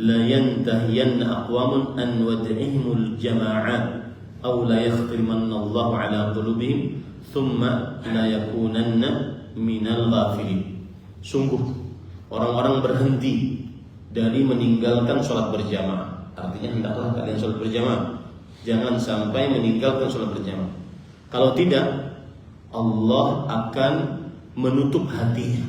la yantahiyanna aqwamun an wad'ihimul jama'at aw la yakhtimanna Allah ala qulubihim thumma la yakunanna minal ghafilin. Sungguh orang-orang berhenti dari meninggalkan sholat berjamaah. Artinya hendaklah kalian sholat berjamaah, jangan sampai meninggalkan sholat berjamaah. Kalau tidak, Allah akan menutup hatinya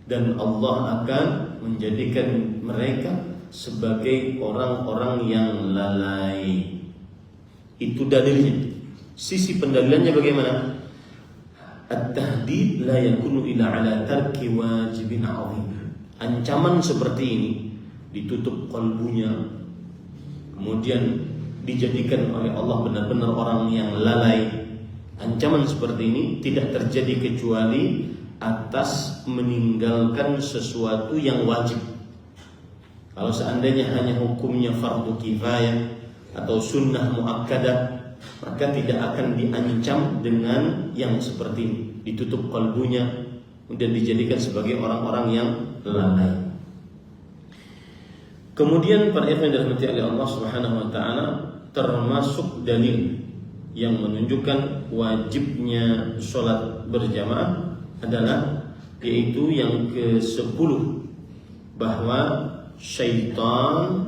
dan Allah akan menjadikan mereka sebagai orang-orang yang lalai. Itu dalilnya. Sisi pendalilannya bagaimana? At-tahdid la yakunu illa ala tarki wajibin 'azim. Ancaman seperti ini ditutup kalbunya, kemudian dijadikan oleh Allah benar-benar orang yang lalai. Ancaman seperti ini tidak terjadi kecuali atas meninggalkan sesuatu yang wajib. Kalau seandainya hanya hukumnya fardu kifayah atau sunnah muakkadah, maka tidak akan diancam dengan yang seperti ini, ditutup kalbunya dan dijadikan sebagai orang-orang yang lalai. Kemudian para ikhwan dirahmati oleh Allah Subhanahu wa taala, termasuk dalil yang menunjukkan wajibnya sholat berjamaah adalah yaitu yang ke-10, bahwa syaitan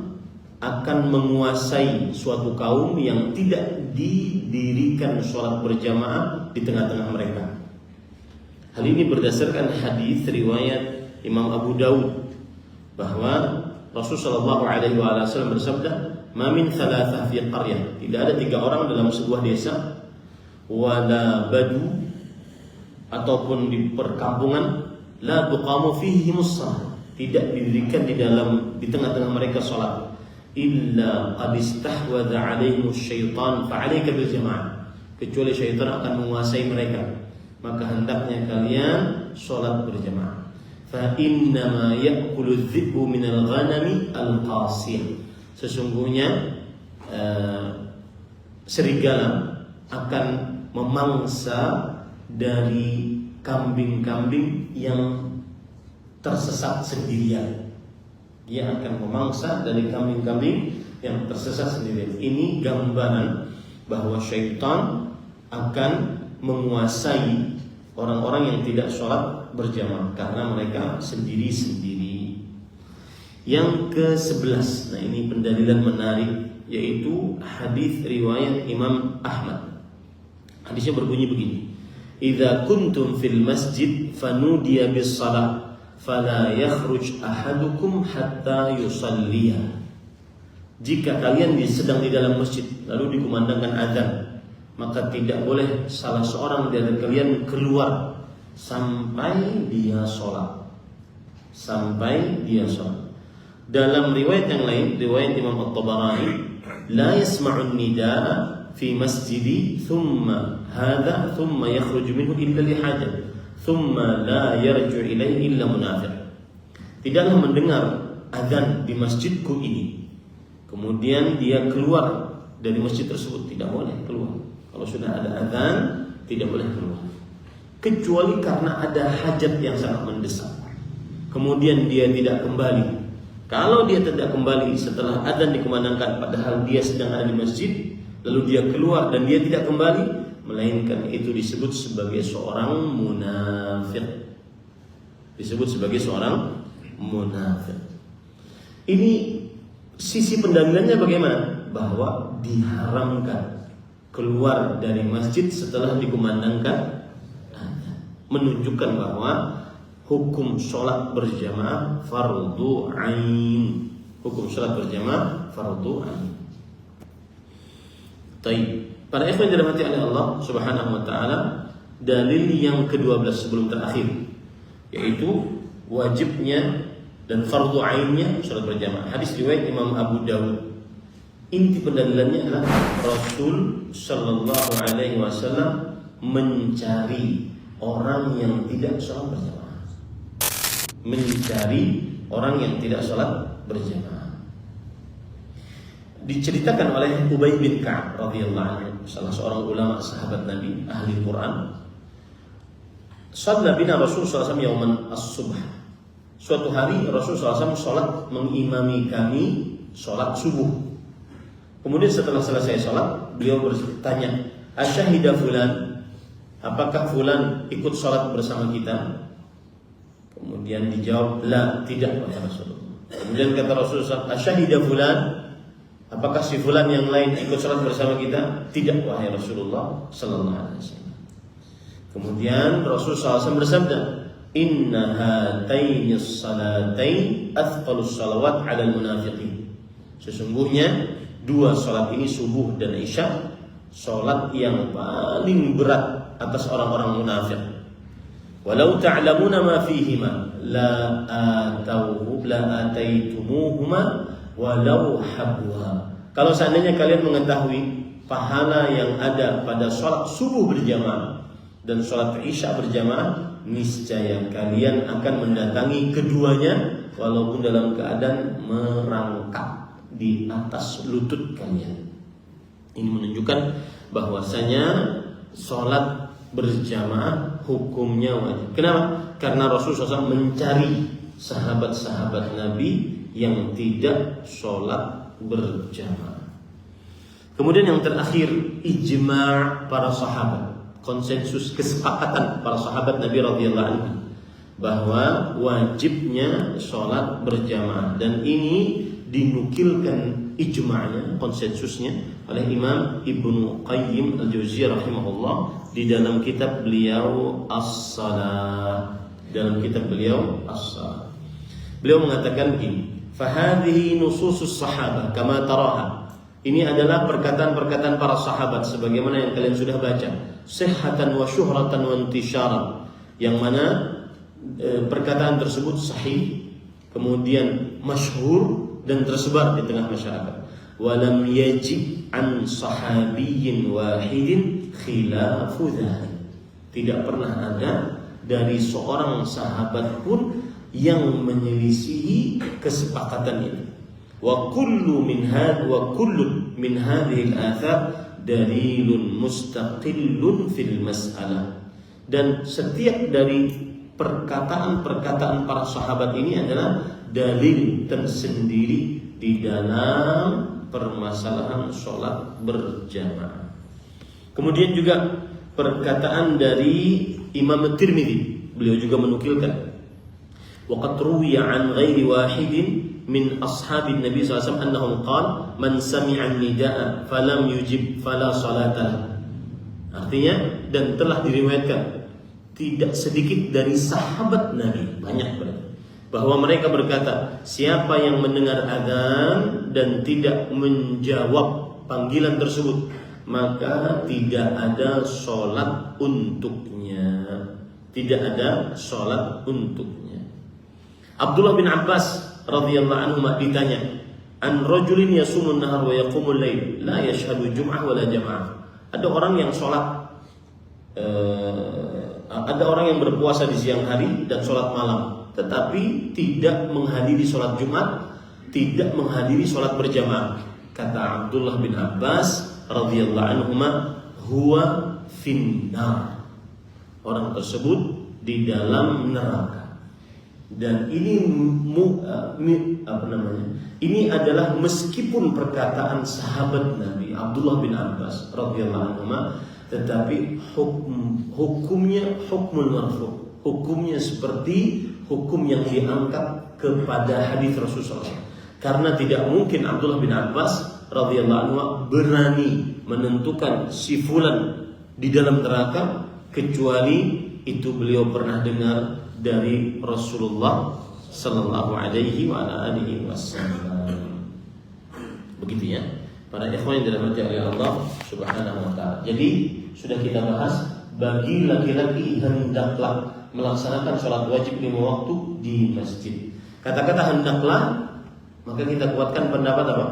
akan menguasai suatu kaum yang tidak didirikan sholat berjamaah di tengah-tengah mereka. Hal ini berdasarkan hadis riwayat Imam Abu Daud, bahwa Rasulullah sallallahu alaihi wasallam bersabda, "Ma min thalathah fi qaryah." Tidak ada 3 orang dalam sebuah desa, wala badu, ataupun di perkampungan, la tuqamu fihi shalah, tidak didirikan di tengah-tengah mereka salat, illa qad istahwadha 'alaihim syaitan fa 'alaika bil jamaah, kecuali syaitan akan menguasai mereka, maka hendaknya kalian salat berjamaah. Fa innama ya'kulu adh-dhi'bu minal ghanami al-qasiyah, sesungguhnya serigala akan memangsa dari kambing-kambing yang tersesat sendirian. Dia akan memangsa dari kambing-kambing yang tersesat sendirian. Ini gambaran bahwa syaitan akan menguasai orang-orang yang tidak sholat berjamaah karena mereka sendiri-sendiri. Yang ke-11, nah ini pendalilan menarik, yaitu hadis riwayat Imam Ahmad. Hadisnya berbunyi begini: "Idza kuntum fil masjid fanudiya bis shalah fala yakhruj ahadukum hatta yusalliya." Jika kalian sedang di dalam masjid lalu dikumandangkan azan, maka tidak boleh salah seorang dari kalian keluar sampai dia sholat. Sampai dia sholat. Dalam riwayat yang lain, riwayat Imam At-Tabarani, la yasma'un nidaa fi masjidi thumma hadha thumma yakhruju minhu illa li hajat thumma la yarju ilaihi illa munafiq. Tidaklah mendengar azan di masjidku ini, kemudian dia keluar dari masjid tersebut, tidak boleh keluar. Kalau sudah ada azan, tidak boleh keluar, kecuali karena ada hajat yang sangat mendesak. Kemudian dia tidak kembali. Kalau dia tidak kembali setelah azan dikumandangkan, padahal dia sedang ada di masjid, lalu dia keluar dan dia tidak kembali, melainkan itu disebut sebagai seorang munafik. Disebut sebagai seorang munafik. Ini sisi pendalilannya bagaimana? bahwa diharamkan keluar dari masjid setelah dikumandangkan azan, menunjukkan bahwa hukum sholat berjamaah fardu ain. Hukum sholat berjamaah fardu ain. Taib. Para ikhwan yang dirahmati oleh Allah Subhanahu wa taala, dalil yang ke-12 sebelum terakhir, yaitu wajibnya dan fardu ainnya sholat berjamaah. Hadis riwayat Imam Abu Dawud. Inti pendalilannya adalah Rasul Sallallahu Alaihi Wasallam mencari orang yang tidak sholat berjamaah. Mencari orang yang tidak sholat berjamaah. Diceritakan oleh Ubay bin Ka'ab radhiyallahu anhu, salah seorang ulama sahabat Nabi, ahli Quran. Shalla bina Rasul sallallahu alaihi wasallam yauman as-subh. Suatu hari Rasul sallallahu alaihi wasallam salat mengimami kami salat subuh. Kemudian setelah selesai salat, beliau bertanya, "Asyhada fulan? Apakah fulan ikut salat bersama kita?" Kemudian dijawab, "La, tidak wahai Rasulullah." Kemudian kata Rasulullah, "Asyhada fulan? Apakah si fulan yang lain ikut salat bersama kita?" "Tidak wahai Rasulullah sallallahu alaihi wasallam." Kemudian Rasulullah SAW bersabda, "Inna hataini salatain athqalus salawat 'alal munafiqin." Sesungguhnya dua salat ini, subuh dan isya, salat yang paling berat atas orang-orang munafik. Walau ta'lamuna ma fihima la ataitumuhuma walau habwa. Kalau seandainya kalian mengetahui pahala yang ada pada salat subuh berjamaah dan salat isya berjamaah, niscaya kalian akan mendatangi keduanya walaupun dalam keadaan merangkak di atas lutut kalian. Ini menunjukkan bahwasanya salat berjamaah hukumnya wajib. Kenapa? Karena Rasulullah SAW mencari sahabat-sahabat Nabi yang tidak sholat berjamaah. Kemudian yang terakhir, ijma' para sahabat, konsensus kesepakatan para sahabat Nabi radhiyallahu anhu bahwa wajibnya sholat berjamaah, dan ini dinukilkan ijma'nya, konsensusnya oleh Imam Ibnu Qayyim al-Jauziyah rahimahullah di dalam kitab beliau As-Salah. Dalam kitab beliau As-Salah, beliau mengatakan begini, "Fahadhihi nususus sahabah kama taraha." Ini adalah perkataan-perkataan para sahabat sebagaimana yang kalian sudah baca, sihhatan wa syuhratan wa intisharan, yang mana perkataan tersebut sahih, kemudian masyhur dan tersebar di tengah masyarakat. Walam yajib an sahabiyyin wahidin khilafu dzalik. Tidak pernah ada dari seorang sahabat pun yang menyelisihi kesepakatan ini. Wa kullu min hadhihi al-athar dalilun mustaqillun fil mas'alah. Dan setiap dari perkataan-perkataan para sahabat ini adalah dalil tersendiri di dalam permasalahan sholat berjamaah. Kemudian juga perkataan dari Imam Tirmidzi, beliau juga menukilkan, waqad ruwiya an ghairi wahidin min ashabin Nabi sallallahu alaihi wasallam annahum qala man sami'a an-nidaa falam yujib fala salata. Artinya, dan telah diriwayatkan tidak sedikit dari sahabat Nabi, banyak berarti, bahwa mereka berkata, siapa yang mendengar azan dan tidak menjawab panggilan tersebut, maka tidak ada sholat untuknya. Tidak ada sholat untuknya. Abdullah bin Abbas radhiyallahu anhu ditanya, an rajulin yasumun nahar wa yaqumul lail la yashhadu jum'ah wa la jamaah. Ada orang yang sholat, ada orang yang berpuasa di siang hari dan sholat malam, tetapi tidak menghadiri sholat Jumat, tidak menghadiri sholat berjamaah. Kata Abdullah bin Abbas radhiyallahu anhuma, huwa finnar. Orang tersebut di dalam neraka. Dan ini ini adalah meskipun perkataan sahabat Nabi Abdullah bin Abbas radhiyallahu anhuma, tetapi hukumnya hukmul marfu'. Hukumnya seperti hukum yang diangkat kepada hadis Rasulullah. Karena tidak mungkin Abdullah bin Abbas radhiyallahu anhu berani menentukan si fulan di dalam neraka kecuali itu beliau pernah dengar dari Rasulullah sallallahu alaihi wa alihi wasallam. Begitu ya, para ikhwan yang dirahmati oleh Allah Subhanahu wa taala. Jadi sudah kita bahas bagi laki-laki hendaklah melaksanakan sholat wajib 5 waktu di masjid. Kata-kata hendaklah, maka kita kuatkan pendapat apa?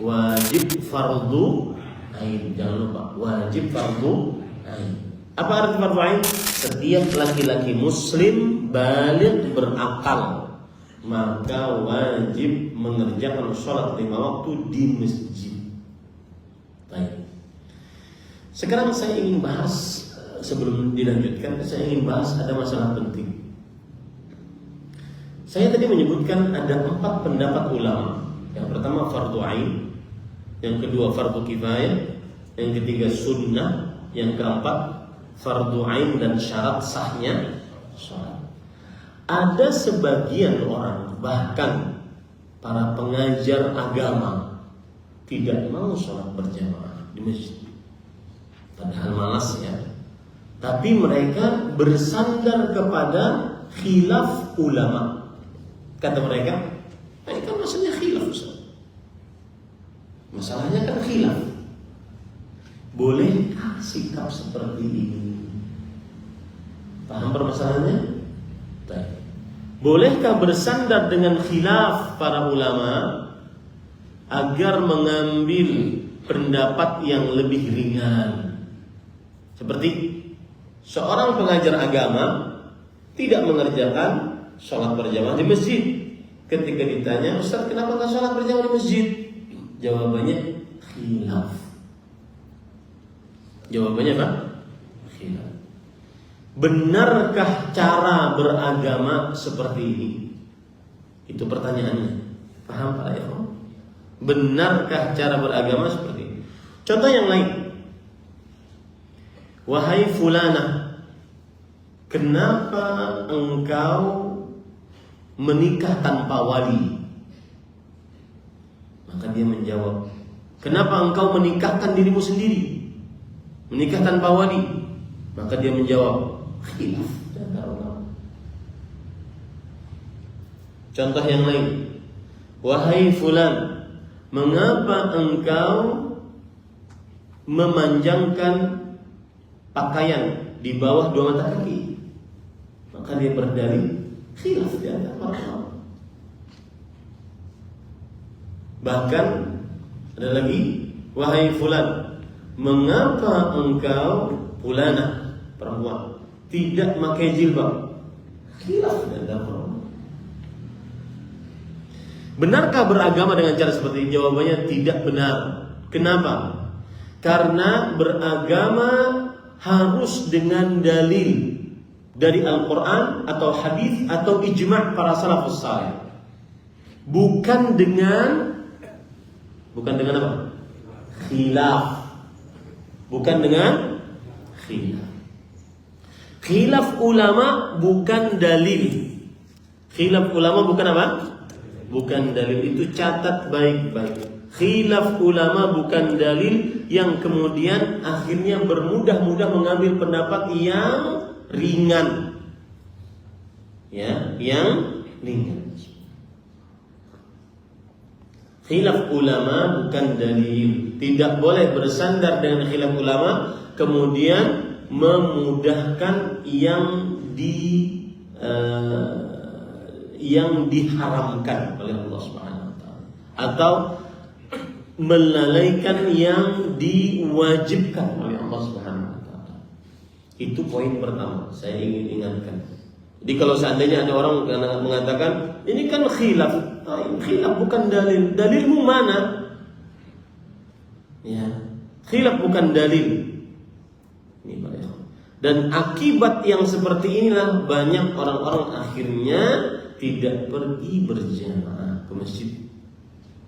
Wajib fardu ain. Jangan lupa, wajib fardu ain. Apa arti fardu ain? Setiap laki-laki muslim baligh berakal maka wajib mengerjakan sholat 5 waktu di masjid. Baik. Sekarang saya ingin bahas, sebelum dilanjutkan, saya ingin bahas ada masalah penting. Saya tadi menyebutkan ada 4 pendapat ulama. Yang pertama fardu ain, yang kedua fardu kifayah, yang ketiga sunnah, yang keempat fardu ain dan syarat sahnya sholat. Ada sebagian orang, bahkan para pengajar agama, tidak mau sholat berjamaah di masjid. Padahal malas ya. Tapi mereka bersandar kepada khilaf ulama. Kata mereka, ini kan masalahnya khilaf, Ustaz. Masalahnya kan khilaf. Bolehkah sikap seperti ini? Paham permasalahannya? Baik. Bolehkah bersandar dengan khilaf para ulama agar mengambil pendapat yang lebih ringan? Seperti seorang pengajar agama tidak mengerjakan sholat berjamaah di masjid. Ketika ditanya, Ustaz kenapa nggak sholat berjamaah di masjid? Jawabannya khilaf. Jawabannya apa? Khilaf. Benarkah cara beragama seperti ini? Itu pertanyaannya. Paham Pak ya? Benarkah cara beragama seperti ini? Contoh yang lain. Wahai fulana, kenapa engkau menikah tanpa wali? Maka dia menjawab, kenapa engkau menikahkan dirimu sendiri? Menikah tanpa wali? Maka dia menjawab, khilaf. Contoh yang lain. Wahai fulan, mengapa engkau memanjangkan pakaian di bawah 2 mata kaki? Maka dia berdalil khilaf di antara para ulama. Bahkan ada lagi, wahai fulan, mengapa engkau fulana perempuan tidak pakai jilbab? Khilaf di antara para ulama. Benarkah beragama dengan cara seperti ini? Jawabannya tidak benar. Kenapa? Karena beragama harus dengan dalil dari Al-Quran atau hadis atau ijma' para salafus saleh. Bukan dengan apa? Khilaf. Bukan dengan khilaf. Khilaf ulama bukan dalil. Khilaf ulama bukan apa? Bukan dalil. Itu catat baik-baik. Khilaf ulama bukan dalil yang kemudian akhirnya bermudah-mudah mengambil pendapat yang ringan. Ya, yang ringan. Khilaf ulama bukan dalil. Tidak boleh bersandar dengan khilaf ulama kemudian memudahkan yang diharamkan oleh Allah Subhanahu wa taala atau melalaikan yang diwajibkan oleh Allah Subhanahu wa taala. Itu poin pertama saya ingin ingatkan. Jadi kalau seandainya ada orang yang mengatakan ini kan khilaf, khilaf bukan dalil. Dalilmu mana? Ya, khilaf bukan dalil. Ini Pak. Dan akibat yang seperti inilah banyak orang-orang akhirnya tidak pergi berjamaah ke masjid.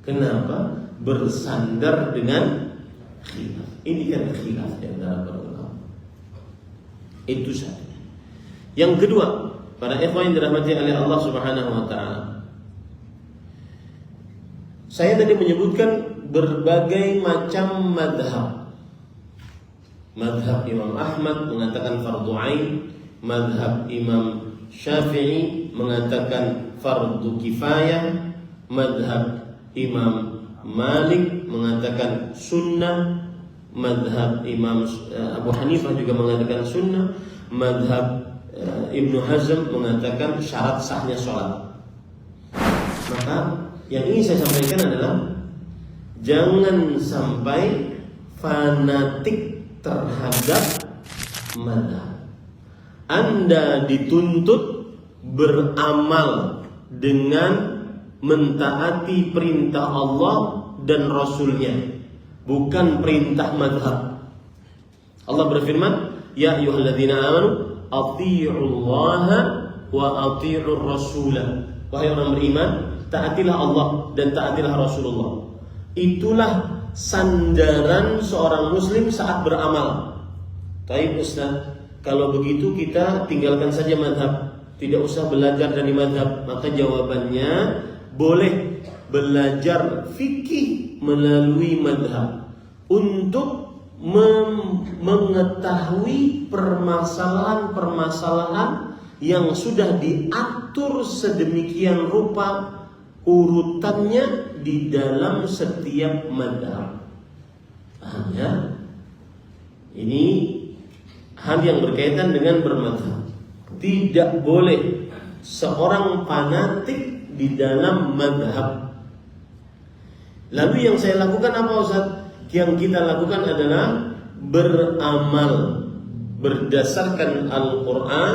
Kenapa? Bersandar dengan khilaf. Ini kan khilaf di antara para ulama. Itu satu. Yang kedua, para ikhwan yang dirahmati oleh Allah Subhanahu wa taala. Saya tadi menyebutkan berbagai macam madhab. Madhab Imam Ahmad mengatakan fardu ain, madhab Imam Syafi'i mengatakan fardu kifayah, madhab Imam Malik mengatakan sunnah, madhab Imam Abu Hanifah juga mengatakan sunnah, madhab Ibnu Hazm mengatakan syarat sahnya sholat. Maka yang ingin saya sampaikan adalah jangan sampai fanatik terhadap madhab. Anda dituntut beramal dengan mentaati perintah Allah dan Rasulnya, bukan perintah madhab. Allah berfirman, ya ayyuhalladzina amanu athi'ullaha wa athi'ur rasulah. Wahai orang beriman, taatilah Allah dan taatilah Rasulullah. Itulah sandaran seorang muslim saat beramal. Taib Ustaz, kalau begitu kita tinggalkan saja madhab, tidak usah belajar dari madhab. Maka jawabannya, boleh belajar fikih melalui madhab untuk mengetahui permasalahan-permasalahan yang sudah diatur sedemikian rupa urutannya di dalam setiap madhab. Paham ya? Ini hal yang berkaitan dengan bermadhab. Tidak boleh seorang fanatik di dalam madhab. Lalu yang saya lakukan apa Ustaz? Yang kita lakukan adalah beramal berdasarkan Al-Quran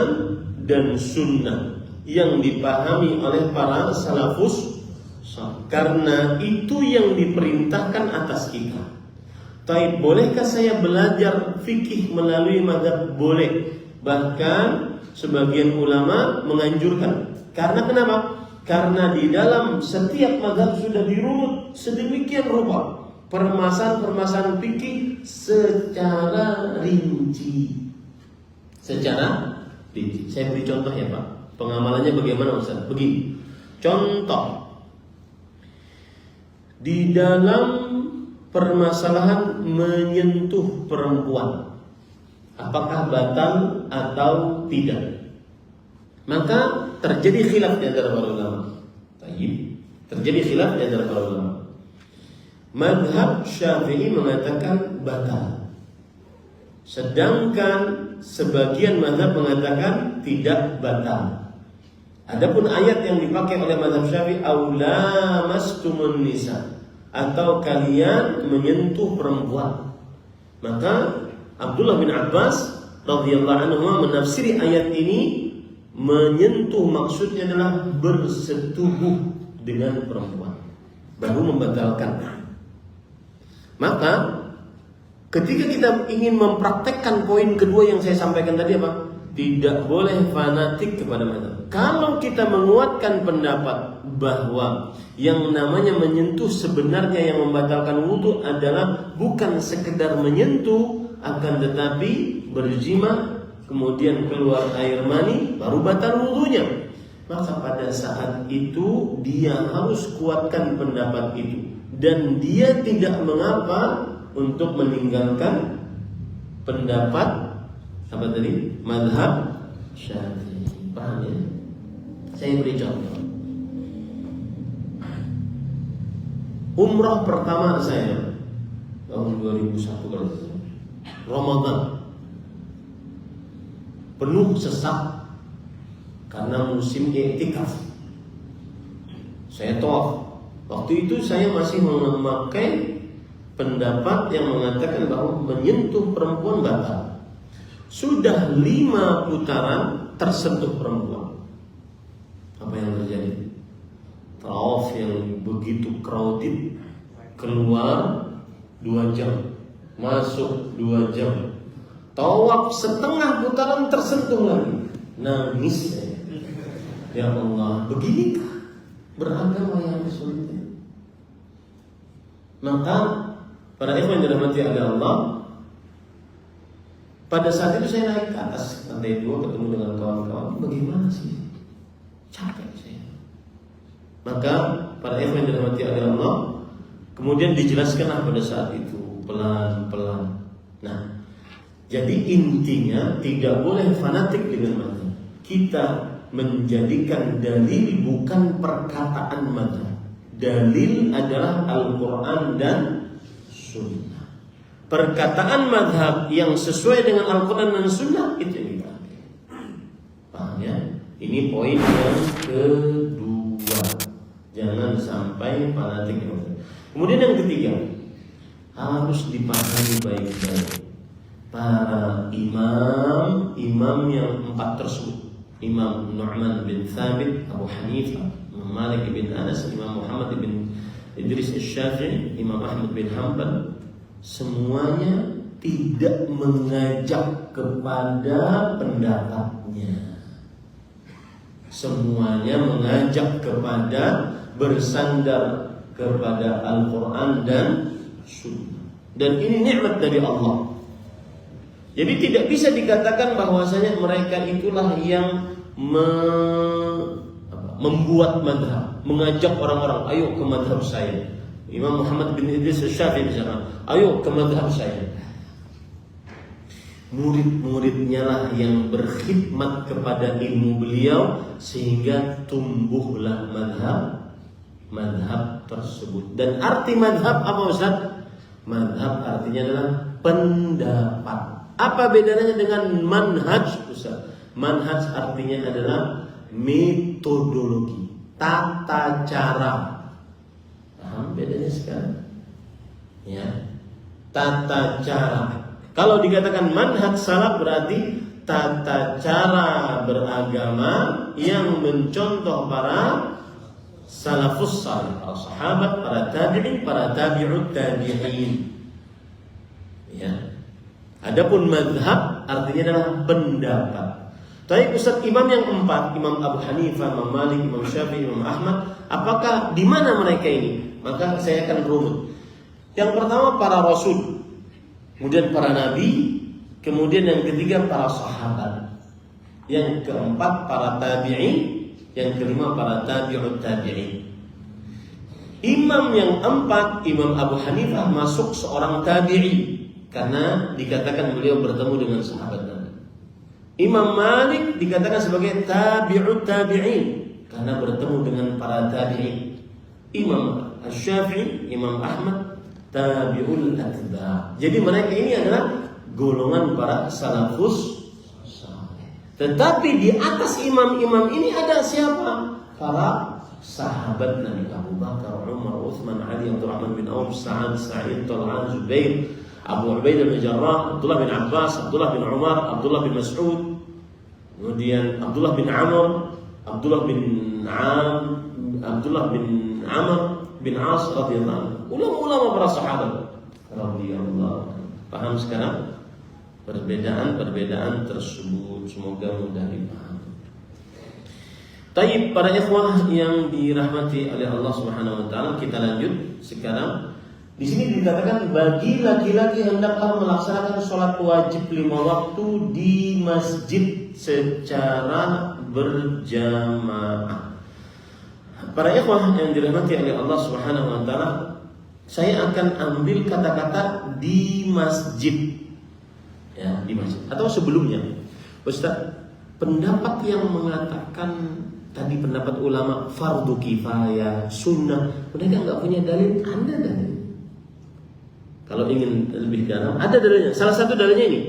dan Sunnah yang dipahami oleh para salafus, karena itu yang diperintahkan atas kita. Taib, bolehkah saya belajar fikih melalui madhab? Boleh. Bahkan sebagian ulama menganjurkan. Karena kenapa? Karena di dalam setiap madhab sudah dirunut sedemikian rupa permasalahan-permasalahan fikih secara rinci. Saya beri contoh ya Pak. Pengamalannya bagaimana Ustaz? Begini. Contoh. Di dalam permasalahan menyentuh perempuan, apakah batal atau tidak? Maka terjadi khilaf di antara para ulama. Terjadi khilaf di antara para ulama. Madhab Syafi'i mengatakan batal, sedangkan sebagian madhab mengatakan tidak batal. Adapun ayat yang dipakai oleh madhab Syafi'i, aula mastumun nisa, atau kalian menyentuh perempuan. Maka Abdullah bin Abbas radhiyallahu anhu menafsiri ayat ini, menyentuh maksudnya adalah bersetubuh dengan perempuan, baru membatalkan. Maka ketika kita ingin mempraktekkan poin kedua yang saya sampaikan tadi apa? Tidak boleh fanatik kepada madhab. Kalau kita menguatkan pendapat bahwa yang namanya menyentuh sebenarnya yang membatalkan wudu adalah bukan sekedar menyentuh, akan tetapi berjima kemudian keluar air mani baru batal wudunya, maka pada saat itu dia harus kuatkan pendapat itu, dan dia tidak mengapa untuk meninggalkan pendapat apa tadi? Madhab Syafi'i. Paham ya? Saya beri contoh. Umrah pertama saya tahun 2001 kalau Ramadan, penuh sesak karena musim i'tikaf. Saya tawaf. Waktu itu saya masih memakai pendapat yang mengatakan bahwa menyentuh perempuan batal. Sudah 5 putaran tersentuh perempuan. Apa yang terjadi? Tawaf yang begitu crowded, keluar 2 jam, masuk 2 jam. Tawaf setengah putaran tersentuh lagi. Nangis saya. Ya Allah, beginikah beragama yang sulit? Maka para ikhwan yang dirahmati oleh Allah, pada saat itu saya naik ke atas lantai 2 ketemu dengan kawan-kawan. Bagaimana sih? Capek saya. Maka para ikhwan yang dirahmati oleh Allah, kemudian dijelaskanlah pada saat itu pelan-pelan. Nah, jadi intinya tidak boleh fanatik dengan mazhab. Kita menjadikan dalil bukan perkataan mazhab. Dalil adalah Al-Quran dan Sunnah. Perkataan mazhab yang sesuai dengan Al-Quran dan Sunnah itu yang dipakai. Paham ya? Ini poin yang kedua. Jangan sampai fanatik. Kemudian yang ketiga, harus dipahami baik-baik. Para imam yang 4 tersebut, Imam Nu'man bin Thabit, Abu Hanifah, Imam Malik bin Anas, Imam Muhammad bin Idris Asy-Syafi'i, Imam Ahmad bin Hanbal, semuanya tidak mengajak kepada pendapatnya. Semuanya mengajak kepada bersandar kepada Al-Quran dan Sunnah. Dan ini nikmat dari Allah. Jadi tidak bisa dikatakan bahwasanya mereka itulah yang membuat madhab, mengajak orang-orang, ayo ke madhab saya. Imam Muhammad bin Idris Asy-Syafi'i misalkan, ayo ke madhab saya. Murid-muridnya lah yang berkhidmat kepada ilmu beliau sehingga tumbuhlah madhab tersebut. Dan arti madhab apa Ustaz? Madhab artinya adalah pendapat. Apa bedanya dengan manhaj Ustaz? Manhaj artinya adalah metodologi, tata cara. Paham bedanya sekarang? Ya, tata cara. Kalau dikatakan manhaj salaf berarti tata cara beragama yang mencontoh para salafus salih, para sahabat, para tabi'in, para tabi'ut tabi'in. Ya. Adapun mazhab artinya adalah pendapat. Tapi Ustaz, imam yang 4, Imam Abu Hanifah, Imam Malik, Imam Syafi'i, Imam Ahmad, apakah di mana mereka ini? Maka saya akan runut. Yang pertama para rasul, kemudian para nabi, kemudian yang ketiga para sahabat, yang keempat para tabi'in, yang kelima para tabi'ut tabi'in. Imam yang 4, Imam Abu Hanifah masuk seorang tabi'i karena dikatakan beliau bertemu dengan sahabat Nabi. Imam Malik dikatakan sebagai tabi'ut tabi'in karena bertemu dengan para tabi'in. Imam Asy-Syafi'i, Imam Ahmad tabi'ul atba'. Jadi mereka ini adalah golongan para salafus saleh. Tetapi di atas imam-imam ini ada siapa? Para sahabat Nabi, Abu Bakar, Umar, Utsman, Ali, Abdurrahman bin Auf, Sa'ad, Sa'id, Talhan, Zubair, Abu Ubaidah bin Jarrah, Abdullah bin Abbas, Abdullah bin Umar, Abdullah bin Mas'ud, kemudian Abdullah bin Amr, Abdullah bin Amr bin As radhiyallahu anhu. Ulama-ulama para sahabat radhiyallahu anhu. Paham sekarang perbedaan tersebut? Semoga mudah dipahami. Taib, para ikhwah yang dirahmati oleh Allah Subhanahu wa taala, kita lanjut sekarang. Di sini dikatakan bagi laki-laki hendaklah melaksanakan sholat wajib 5 waktu di masjid secara berjamaah. Para ikhwah yang dirahmati oleh Allah Subhanahu wa taala, saya akan ambil kata-kata di masjid. Ya, di masjid atau sebelumnya. Ustaz, pendapat yang mengatakan tadi pendapat ulama fardu kifayah, sunnah, mereka enggak punya dalil, Anda dalil. Kalau ingin lebih dalam, ada dalilnya. Salah satu dalilnya ini.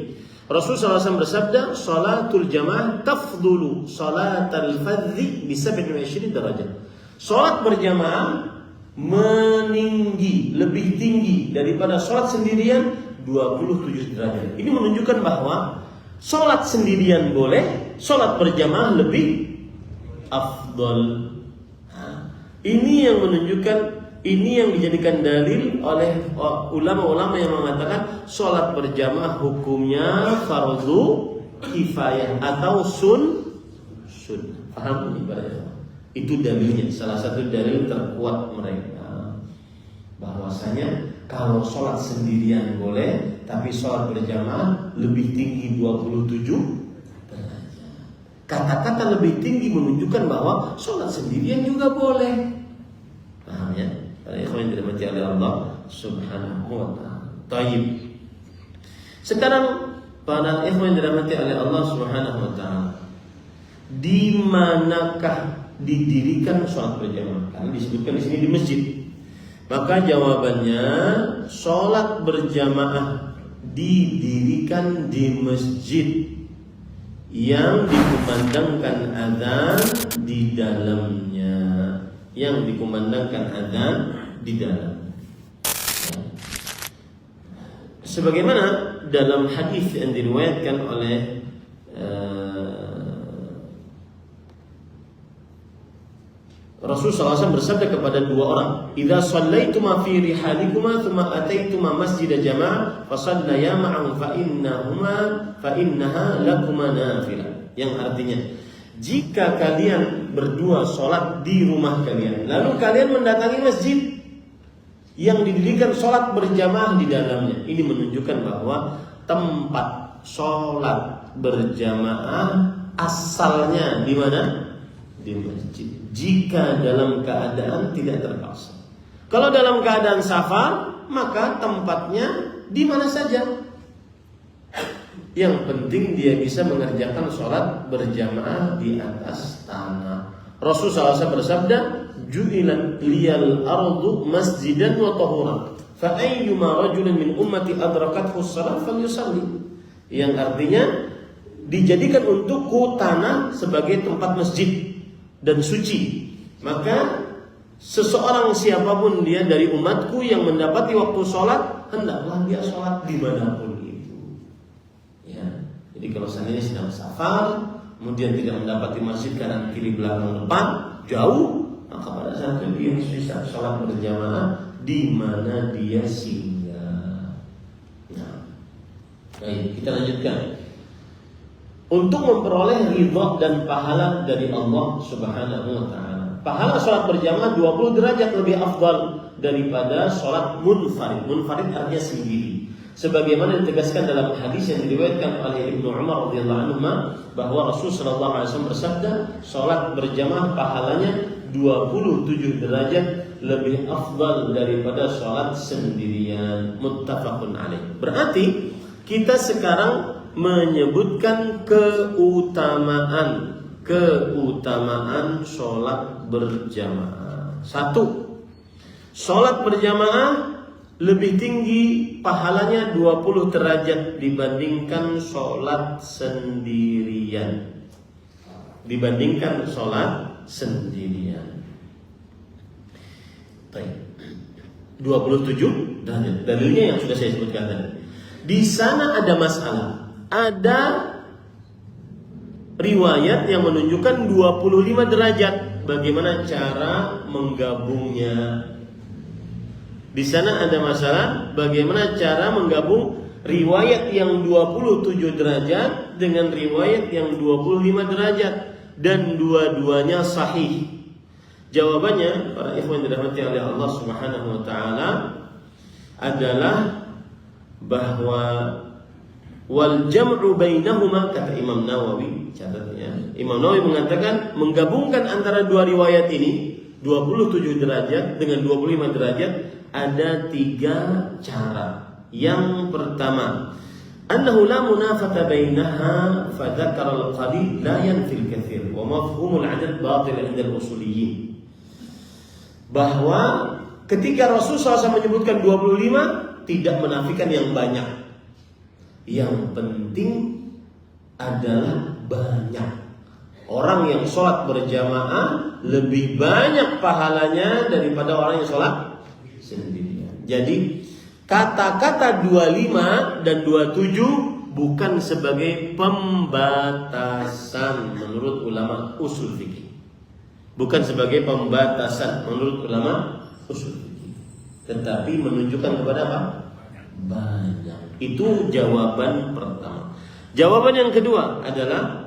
Rasulullah SAW bersabda, "Salatul jamaah tafdulu salatal fadzi bi 27 derajat." Salat berjamaah meninggi, lebih tinggi daripada salat sendirian 27 derajat. Ini menunjukkan bahwa salat sendirian boleh, salat berjamaah lebih afdal. Ini yang menunjukkan, ini yang dijadikan dalil oleh ulama-ulama yang mengatakan sholat berjamaah hukumnya fardu kifayah atau sunnah. Paham ini Pak? Itu dalilnya, salah satu dalil terkuat mereka bahwasanya kalau sholat sendirian boleh, tapi sholat berjamaah lebih tinggi 27 derajat. Kata-kata lebih tinggi menunjukkan bahwa sholat sendirian juga boleh. Paham ya? Para ikhwan yang dirahmati oleh Allah Subhanahu wa taala. Taib. Sekarang para ikhwan yang dirahmati oleh Allah Subhanahu wa taala, di manakah didirikan sholat berjamaah? Karena disebutkan di sini di masjid. Maka jawabannya, sholat berjamaah didirikan di masjid yang dikumandangkan azan di dalamnya, yang dikumandangkan azan di dalam. Sebagaimana dalam hadis yang diriwayatkan oleh Rasulullah SAW bersabda kepada dua orang, "Idza shallaituma fi rihalikuma thumma ataituma masjid jamaah fasallaya ma'ahum fa innaha lakuma nafilah." Yang artinya, jika kalian berdua sholat di rumah kalian, lalu kalian mendatangi masjid yang didirikan sholat berjamaah di dalamnya, ini menunjukkan bahwa tempat sholat berjamaah asalnya di mana? Di masjid. Jika dalam keadaan tidak terpaksa. Kalau dalam keadaan safar, maka tempatnya di mana saja. Yang penting dia bisa mengerjakan sholat berjamaah di atas tanah. Rasulullah SAW bersabda, "Ju'ilat liyal ardu masjidan wa tahuran, fa ayyuma rajulin min ummati adrakathu shalah falyusalli." Yang artinya, dijadikan untukku tanah sebagai tempat masjid dan suci, maka seseorang siapapun dia dari umatku yang mendapati waktu sholat, hendaklah dia sholat dimanapun itu. Ya, jadi kalau seandainya sedang safar, kemudian tidak mendapati masjid kanan kiri belakang depan jauh, maka pada saat itu dia bisa sholat berjamaah di mana dia singgah. Nah, baik, kita lanjutkan. Untuk memperoleh ridha dan pahala dari Allah Subhanahu wa taala. Pahala sholat berjamaah 20 derajat lebih afdal daripada sholat munfarid. Munfarid artinya sendiri. Sebagaimana ditegaskan dalam hadis yang diriwayatkan oleh Ibnu Umar radhiyallahu anhu bahwa Rasul sallallahu alaihi wasallam bersabda, sholat berjamaah pahalanya 27 derajat lebih afdal daripada sholat sendirian. Muttafaqun alaih. Berarti kita sekarang menyebutkan keutamaan sholat berjamaah. 1. Sholat berjamaah lebih tinggi pahalanya 20 derajat dibandingkan sholat sendirian. 27 derajat. Dalilnya yang sudah saya sebutkan tadi. Di sana ada masalah. Ada riwayat yang menunjukkan 25 derajat. Bagaimana cara menggabungnya? Di sana ada masalah bagaimana cara menggabung riwayat yang 27 derajat dengan riwayat yang 25 derajat dan dua-duanya sahih. Jawabannya, para ikhwan dirahmati oleh Allah Subhanahu wa taala, adalah bahwa wal jam'u bainahuma, kata Imam Nawawi, catatnya. Imam Nawawi mengatakan menggabungkan antara dua riwayat ini 27 derajat dengan 25 derajat ada 3 cara. Yang pertama, annahu la munafata bainaha fa dzakara al-qalil la yanfi al-katsir wa mafhumul 'adad batil 'inda al-usuliyyin. Bahwa ketika Rasulullah SAW menyebutkan 25 tidak menafikan yang banyak. Yang penting adalah banyak. Orang yang sholat berjamaah lebih banyak pahalanya daripada orang yang sholat sendirian. Jadi kata-kata 25 dan 27 bukan sebagai pembatasan menurut ulama usul fikih. Bukan sebagai pembatasan menurut ulama usul fikih. Tetapi menunjukkan kepada apa? Banyak. Itu jawaban pertama. Jawaban yang kedua adalah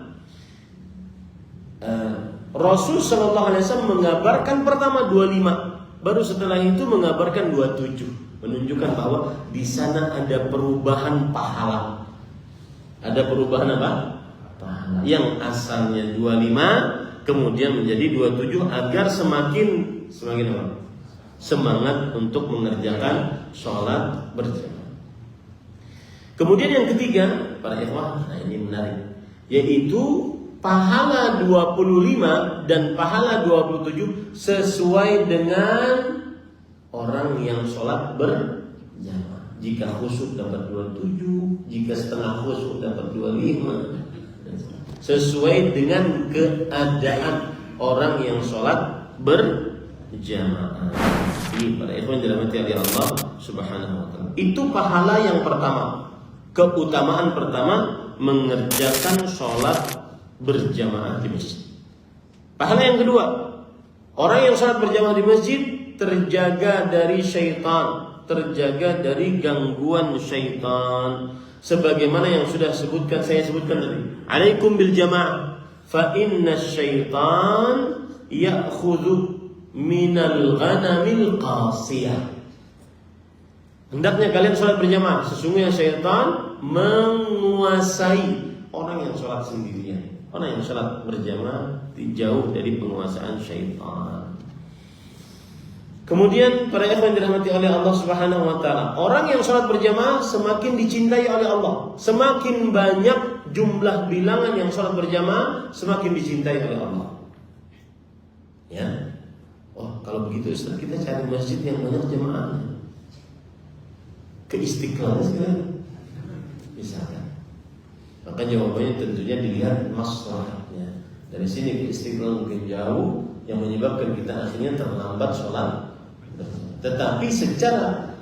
Rasul sallallahu alaihi wasallam mengabarkan pertama 25, baru setelah itu mengabarkan 27, menunjukkan bahwa di sana ada perubahan pahala. Ada perubahan apa? Pahala. Yang asalnya 25 kemudian menjadi 27 agar semakin apa? semangat untuk mengerjakan sholat berjamaah. Kemudian yang ketiga, para ikhwah, nah ini menarik, yaitu pahala 25 dan pahala 27 sesuai dengan orang yang sholat berjamaah. Jika khusyuk dapat 27, jika setengah khusyuk dapat 25, sesuai dengan keadaan orang yang sholat berjamaah. Ini pada ikhwan dirahmati oleh Allah Subhanahu wa taala. Itu pahala yang pertama. Keutamaan pertama mengerjakan sholat berjamaah di masjid. Pahala yang kedua, orang yang sholat berjamaah di masjid terjaga dari syaitan, terjaga dari gangguan syaitan. Sebagaimana yang sudah saya sebutkan tadi. Alaikum bil jamaah fa inna syaitan ya'khudhu minal ghanamil qasiyah. Hendaknya kalian sholat berjamaah. Sesungguhnya syaitan menguasai orang yang sholat sendirian. Orang yang sholat berjamaah jauh dari penguasaan syaitan. Kemudian para ikhwan dirahmati oleh Allah Subhanahu wa taala, orang yang sholat berjamaah semakin dicintai oleh Allah. Semakin banyak jumlah bilangan yang sholat berjamaah, semakin dicintai oleh Allah. Ya. Oh, kalau begitu Ustaz, kita cari masjid yang banyak jamaahnya. Ke Istiqlal sekalian. Bisa kan? Maka jawabannya tentunya dilihat maslahahnya. Dari sini ke Istiqlal mungkin jauh, yang menyebabkan kita akhirnya terlambat sholat. Tetapi secara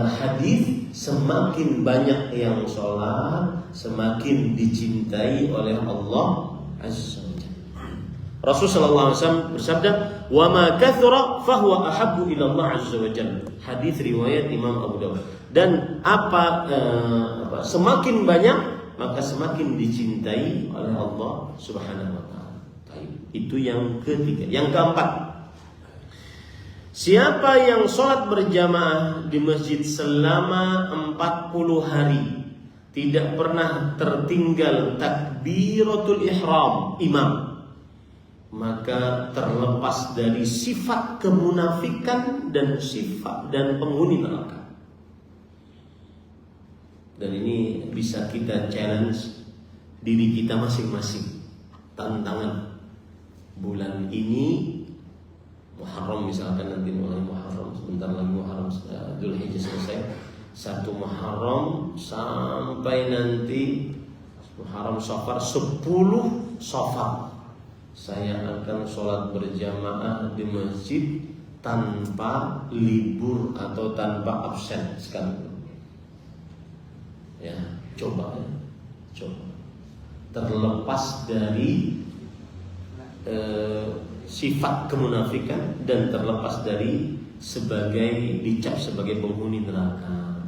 hadis, semakin banyak yang sholat, semakin dicintai oleh Allah Azza wa Jalla. Rasulullah SAW bersabda, "Wa ma kathura fahuwa ahabbu ila Allah Azza wa Jalla." Hadis riwayat Imam Abu Dawud. Dan semakin banyak, maka semakin dicintai oleh Allah Subhanahu wa taala. Itu yang ketiga. Yang keempat, siapa yang sholat berjamaah di masjid selama 40 hari, tidak pernah tertinggal takbiratul ihram imam, maka terlepas dari sifat kemunafikan dan sifat dan penghuni neraka. Dan ini bisa kita challenge diri kita masing-masing. Tantangan bulan ini Muharram, misalkan nanti mulai Muharram, sebentar lagi Muharram, Dzulhijjah selesai, 1 Muharram sampai nanti Muharram Safar, 10 Safar saya akan sholat berjamaah di masjid tanpa libur atau tanpa absen sekali. Ya, coba. Terlepas dari sifat kemunafikan dan terlepas dari sebagai dicap sebagai penghuni neraka.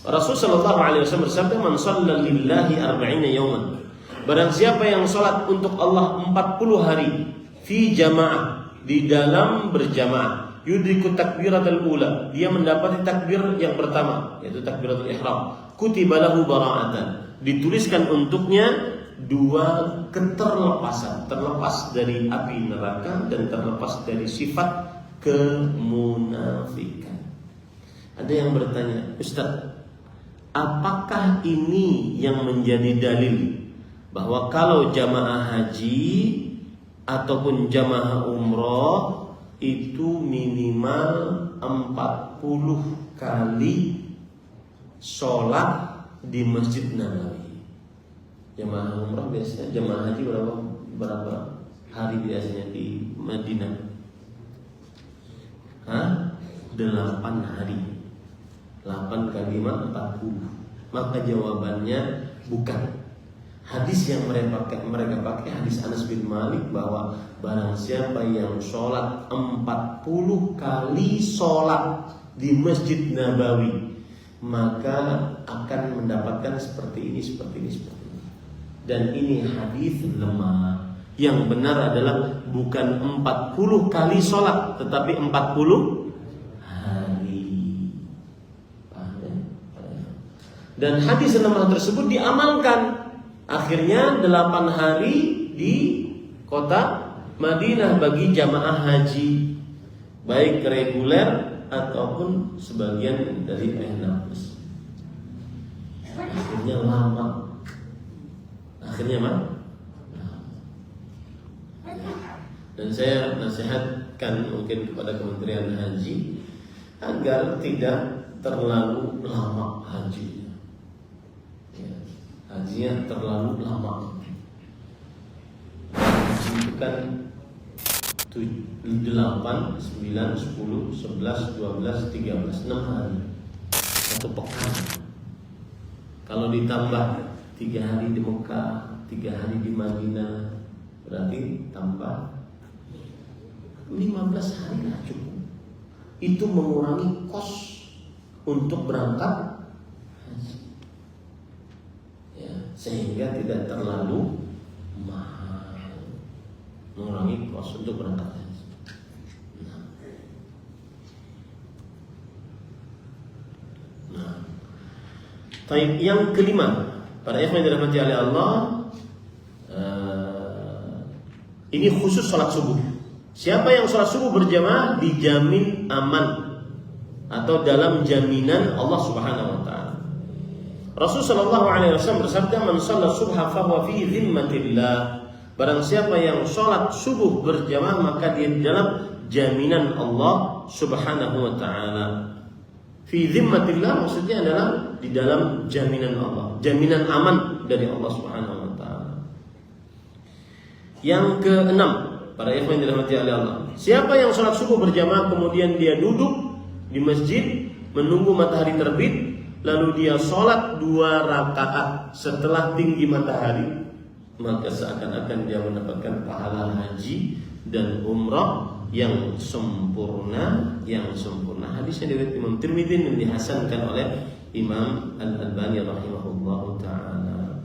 Rasul sallallahu alaihi wasallam bersabda, "Man shalla lillahi 40 yawman." Barang siapa yang salat untuk Allah 40 hari fi jamaah, di dalam berjamaah, yudriku takbiratul ula, dia mendapati takbir yang pertama, yaitu takbiratul ihram, kutiba lahu bara'atan, dituliskan untuknya 2 keterlepasan, terlepas dari api neraka dan terlepas dari sifat kemunafikan. Ada yang bertanya, Ustaz, apakah ini yang menjadi dalil bahwa kalau jamaah haji ataupun jamaah umroh itu minimal 40 kali sholat di Masjid Nabawi? Jamaah umroh biasanya, jamaah haji berapa hari biasanya di Madinah? 8 hari. 8 kali 40. Maka jawabannya bukan. Hadis yang mereka pakai hadis Anas bin Malik, bahwa barang siapa yang sholat 40 kali sholat di Masjid Nabawi, maka akan mendapatkan seperti ini. Dan ini hadis lemah. Yang benar adalah bukan 40 kali sholat, tetapi 40 hari. Dan hadis lemah tersebut diamalkan. Akhirnya 8 hari di kota Madinah bagi jamaah haji baik reguler ataupun sebagian dari PNS. Akhirnya lama. Akhirnya dan saya nasihatkan mungkin kepada Kementerian Haji agar tidak terlalu lama hajinya. Ya, hajinya terlalu lama. Haji itu kan 8, 9, 10, 11, 12, 13, 6 hari. Satu pekan. Kalau ditambah 3 hari di Mekah, 3 hari di Madinah, berarti tambah 15 hari lah cukup. Itu mengurangi kos untuk berangkat haji. Ya, sehingga tidak terlalu mahal. Mengurangi kos untuk berangkat haji. Nah. Baik, yang kelima, para ikhwan yang dirahmati oleh Allah, ini khusus salat subuh. Siapa yang sholat subuh berjamaah dijamin aman atau dalam jaminan Allah Subhanahu wa taala. Rasul sallallahu alaihi wasallam bersabda, "Man shalla subha fa huwa fi dhimmatillah." Barang siapa yang sholat subuh berjamaah maka dia di dalam jaminan Allah Subhanahu wa taala. Fi dhimmatillah maksudnya adalah di dalam jaminan Allah, jaminan aman dari Allah Subhanahu wa taala. Yang keenam, para ikhwan yang dirahmati oleh Allah, siapa yang sholat subuh berjamaah kemudian dia duduk di masjid menunggu matahari terbit, lalu dia sholat 2 rakaat setelah tinggi matahari, maka seakan-akan dia mendapatkan pahala haji dan umrah yang sempurna, Hadisnya diriwayatkan Imam Tirmidzi dan dihasankan oleh Imam Al-Albani rahimahullahu taala.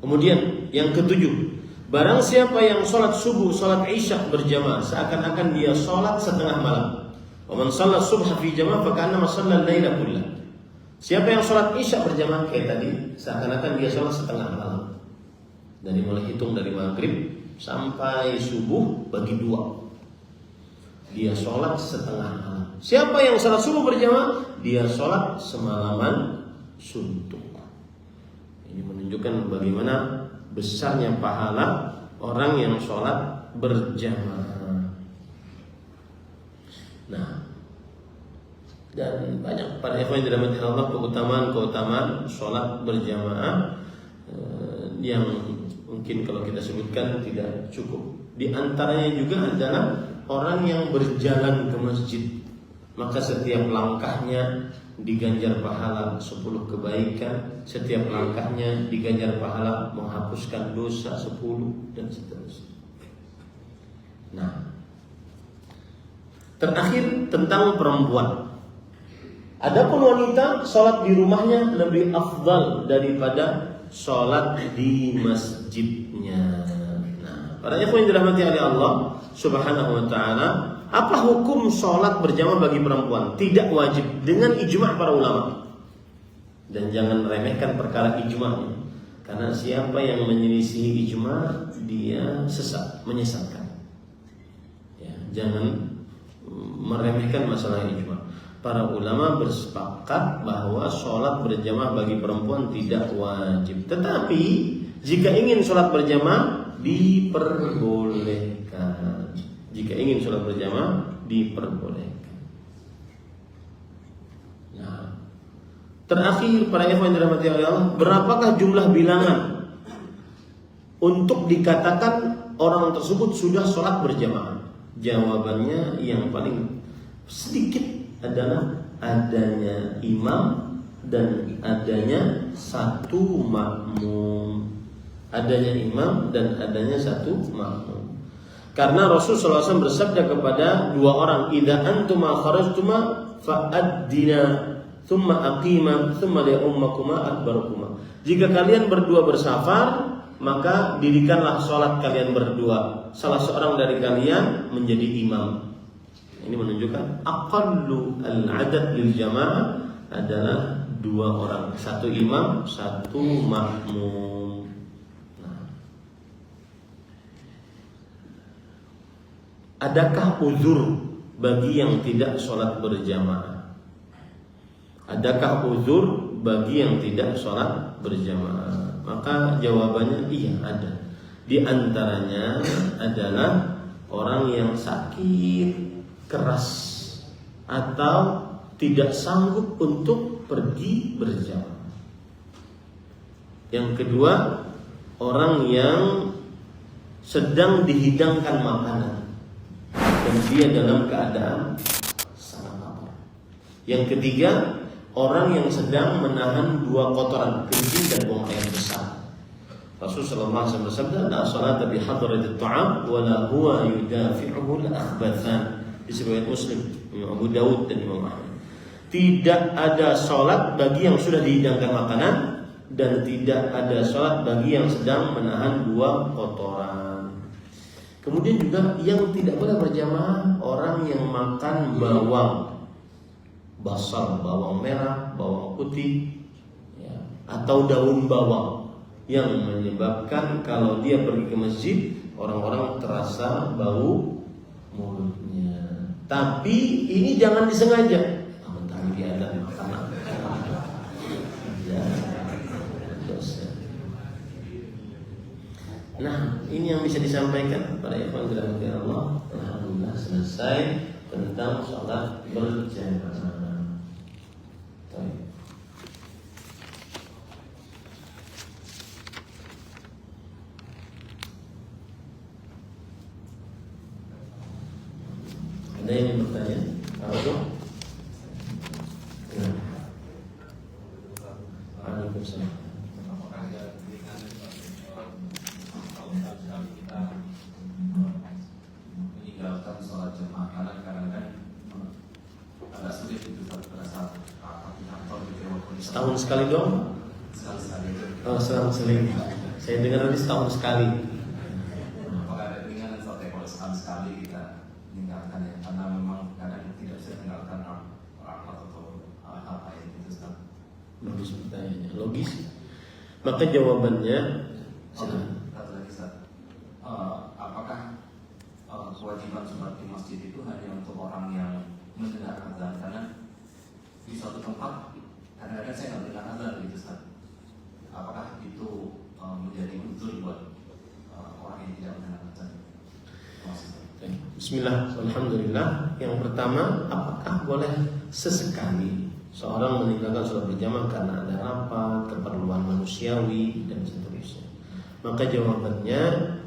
Kemudian yang ketujuh, barang siapa yang sholat subuh, sholat isya berjamaah, seakan-akan dia sholat setengah malam. Wa man shalla subha fi jamaah fa ka'annama shalla al-laila kullah. Siapa yang sholat isya berjamaah kayak tadi, seakan-akan dia sholat setengah malam. Dari mulai hitung dari maghrib sampai subuh bagi 2. Dia sholat setengah malam. Siapa yang sholat subuh berjamaah, dia sholat semalaman suntuk. Ini menunjukkan bagaimana besarnya pahala orang yang sholat berjamaah. Nah, dan banyak para ikhwan yang dirahmati Allah keutamaan sholat berjamaah yang mungkin kalau kita sebutkan tidak cukup. Di antaranya juga adalah orang yang berjalan ke masjid, maka setiap langkahnya diganjar pahala 10 kebaikan, setiap langkahnya diganjar pahala menghapuskan dosa 10 dan seterusnya. Nah, terakhir tentang perempuan. Adapun wanita sholat di rumahnya lebih afdal daripada sholat di masjidnya. Nah, para ikhwan yang dirahmati oleh Allah Subhanahu wa taala, apa hukum sholat berjamaah bagi perempuan? Tidak wajib dengan ijma' para ulama. Dan jangan remehkan perkara ijma', karena siapa yang menyelisihi ijma' dia sesat, menyesatkan. Ya, jangan meremehkan masalah ijma'. Para ulama bersepakat bahwa sholat berjamaah bagi perempuan tidak wajib. Tetapi jika ingin sholat berjamaah diperbolehkan. Jika ingin sholat berjamaah diperbolehkan. Nah, terakhir para ikhwan yang dirahmati Allah, berapakah jumlah bilangan untuk dikatakan orang tersebut sudah sholat berjamaah? Jawabannya yang paling sedikit adalah adanya imam dan adanya satu makmum. Adanya imam dan adanya satu makmum. Karena Rasulullah SAW bersabda kepada 2 orang, "Idza antuma kharajtuma fa'addina, thumma aqima, thumma li'ummakuma akbarukuma." Jika kalian berdua bersafar, maka dirikanlah sholat kalian berdua. Salah seorang dari kalian menjadi imam. Ini menunjukkan aqallu al-adad lil jamaah adalah 2 orang, 1 imam, 1 makmum. Nah, adakah uzur bagi yang tidak sholat berjamaah? Adakah uzur bagi yang tidak sholat berjamaah? Maka jawabannya iya, ada. Di antaranya adalah orang yang sakit keras atau tidak sanggup untuk pergi berjamaah. Yang kedua, orang yang sedang dihidangkan makanan dan dia dalam keadaan sangat lapar. Yang ketiga, orang yang sedang menahan dua kotoran, kencing dan buang air besar. Rasulullah SAW bersabda, "La salata bi hadratit ta'am wa la huwa yudafi'uhu al-akhbathan." Disebut Muslim, Imam Abu Dawud dan Imam Ahmad. Tidak ada salat bagi yang sudah dihidangkan makanan dan tidak ada salat bagi yang sedang menahan dua kotoran. Kemudian juga yang tidak boleh berjamaah orang yang makan bawang basal, bawang merah, bawang putih, ya, atau daun bawang yang menyebabkan kalau dia pergi ke masjid orang-orang terasa bau mulutnya. Tapi ini jangan disengaja. Bentar dia ada makanan. Ya, dosa. Nah, ini yang bisa disampaikan kepada ikhwan dirahmati Allah. Alhamdulillah selesai tentang sholat berjamaah. Baik. Ada yang ingin bertanya? Apa? Waalaikumsalam. Meninggalkan sholat jamaah karena kadang-kadang agak sulit itu pada saat kantor gitu. Setahun sekali dong? Sekali-sekali itu. Oh, setahun sekali. Saya dengar tadi setahun sekali. Apakah ada keringanan kalau setahun sekali kita meninggalkan ya? Karena memang kadang tidak bisa meninggalkan rapat atau apa yang itu Ustaz. Bagus pertanyaannya, logis. Maka jawabannya Satu lagi Ustaz. Apakah kewajiban sholat di masjid itu hanya untuk orang yang mendengar azan? Karena di suatu tempat kadang-kadang saya nggak mendengar azan gitu Ustaz. Apakah itu menjadi uzur buat orang yang tidak mendengar azan? Bismillah, alhamdulillah. Yang pertama, apakah boleh sesekali seorang meninggalkan sholat berjamaah karena ada rapat, keperluan manusiawi dan seterusnya? Maka jawabannya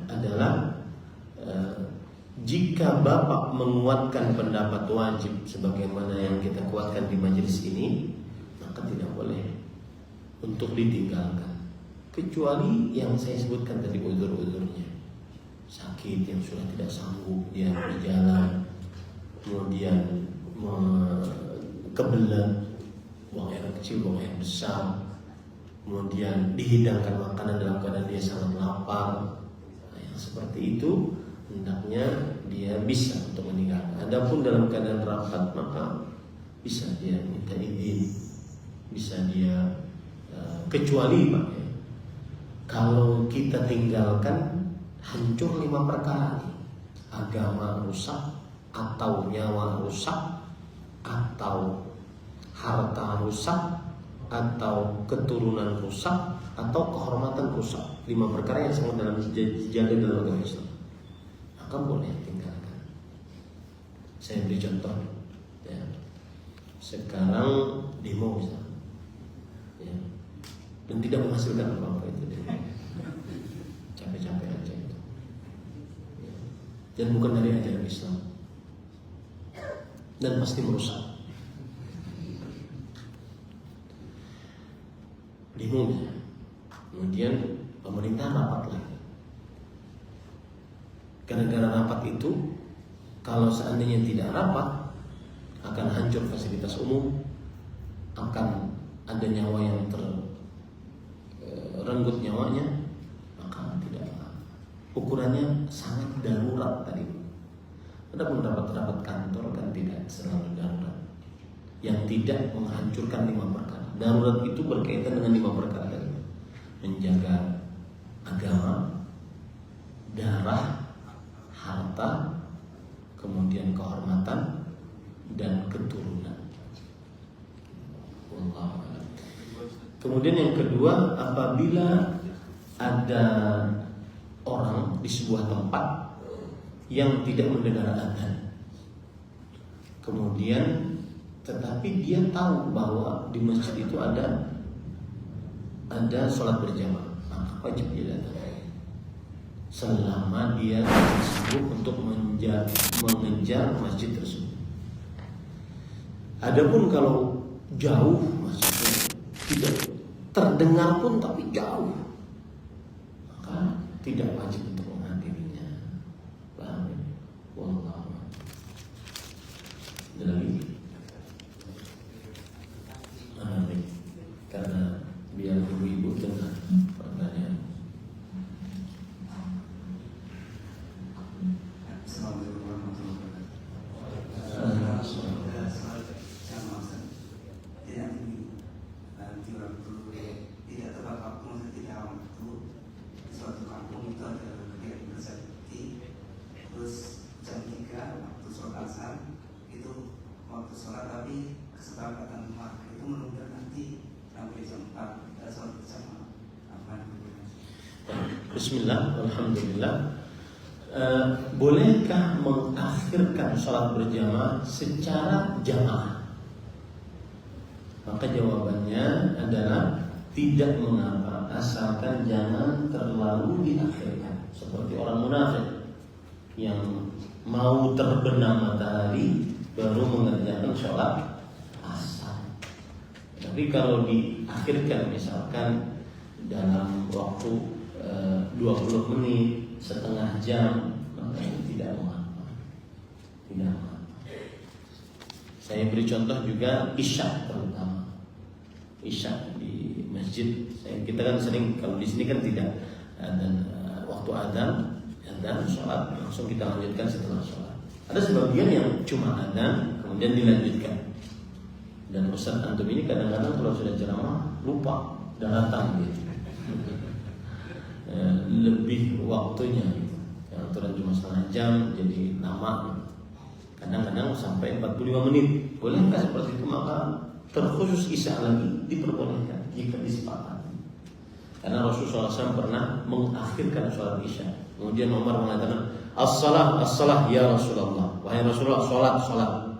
adalah jika Bapak menguatkan pendapat wajib sebagaimana yang kita kuatkan di majelis ini, maka tidak boleh untuk ditinggalkan, kecuali yang saya sebutkan tadi uzur-uzurnya. Sakit yang sudah tidak sanggup dia berjalan, kemudian kebelan, buang air kecil, buang air besar, kemudian dihidangkan makanan dalam keadaan dia sangat lapar. Nah, yang seperti itu hendaknya dia bisa untuk meninggalkan. Adapun dalam keadaan rapat, maka bisa dia minta izin, bisa dia kecuali Pak, ya, kalau kita tinggalkan hancur 5 perkara ini: agama rusak, atau nyawa rusak, atau harta rusak, atau keturunan rusak, atau kehormatan rusak. 5 perkara yang sangat dalam dijaga dalam agama Islam. Maka boleh tinggalkan. Saya beri contoh, ya. Sekarang demo misalnya, ya, dan tidak menghasilkan apa-apa itu demo. Capek-capek aja itu, ya. Dan bukan dari ajaran Islam, dan pasti merusak. Demo misalnya, kemudian pemerintah rapat lagi. Gara-gara rapat itu, kalau seandainya tidak rapat, akan hancur fasilitas umum, akan ada nyawa yang terenggut nyawanya, maka tidak. Ukurannya sangat darurat tadi. Adapun rapat-rapat kantor kan tidak selalu darurat, yang tidak menghancurkan 5 perkara. Darurat itu berkaitan dengan 5 perkara tadi: menjaga agama, darah, harta, kemudian kehormatan dan keturunan. Wallahu a'lam. Kemudian yang kedua, apabila ada orang di sebuah tempat yang tidak mendengar adzan, kemudian tetapi dia tahu bahwa di masjid itu ada sholat berjamaah, maka wajib dia datang selama dia sibuk untuk mengejar masjid tersebut. Adapun kalau jauh masjidnya, tidak terdengar pun tapi jauh, maka tidak wajib untuk menghadirinya. Paham ya? Wallahu a'lam. Ada lagi? Amin. Karena biar ibu-ibu dengar pertanyaan. Assalamualaikum warahmatullahi wabarakatuh. Tidak nanti waktu tidak tepat waktu, maksudnya tidak waktu suatu kampung itu ada kegiatan bersakti, terus jam 3 waktu sholat asar itu waktu sholat, tapi kesepakatan umat itu menunda nanti sampai jam 4 ada sholat bersama. Bismillah, alhamdulillah. Bolehkah mengakhirkan sholat berjamaah secara jamaah? Maka jawabannya adalah tidak mengapa, asalkan jangan terlalu diakhirkan. Seperti orang munafik yang mau terbenam matahari baru mengerjakan sholat asar. Tapi kalau diakhirkan misalkan dalam waktu 20 menit, setengah jam, maka itu tidak mengapa. Tidak mengapa. Saya beri contoh juga isya, terutama isya di masjid. Kita kan sering, kalau di sini kan tidak, dan waktu adzan sholat langsung kita lanjutkan setelah sholat. Ada sebagian yang cuma adzan kemudian dilanjutkan. Dan Ustaz antum ini kadang-kadang kalau sudah ceramah lupa daratan gitu. Lebih waktunya gitu. Yang aturan cuma setengah jam jadi lama gitu. Kadang-kadang sampai 45 menit. Bolehkah seperti itu? Maka terkhusus isya lagi diperbolehkan jika disepakati. Karena Rasulullah SAW pernah mengakhirkan sholat isya. Kemudian Umar mengatakan, as-salah ya Rasulullah. Wahai Rasulullah, sholat.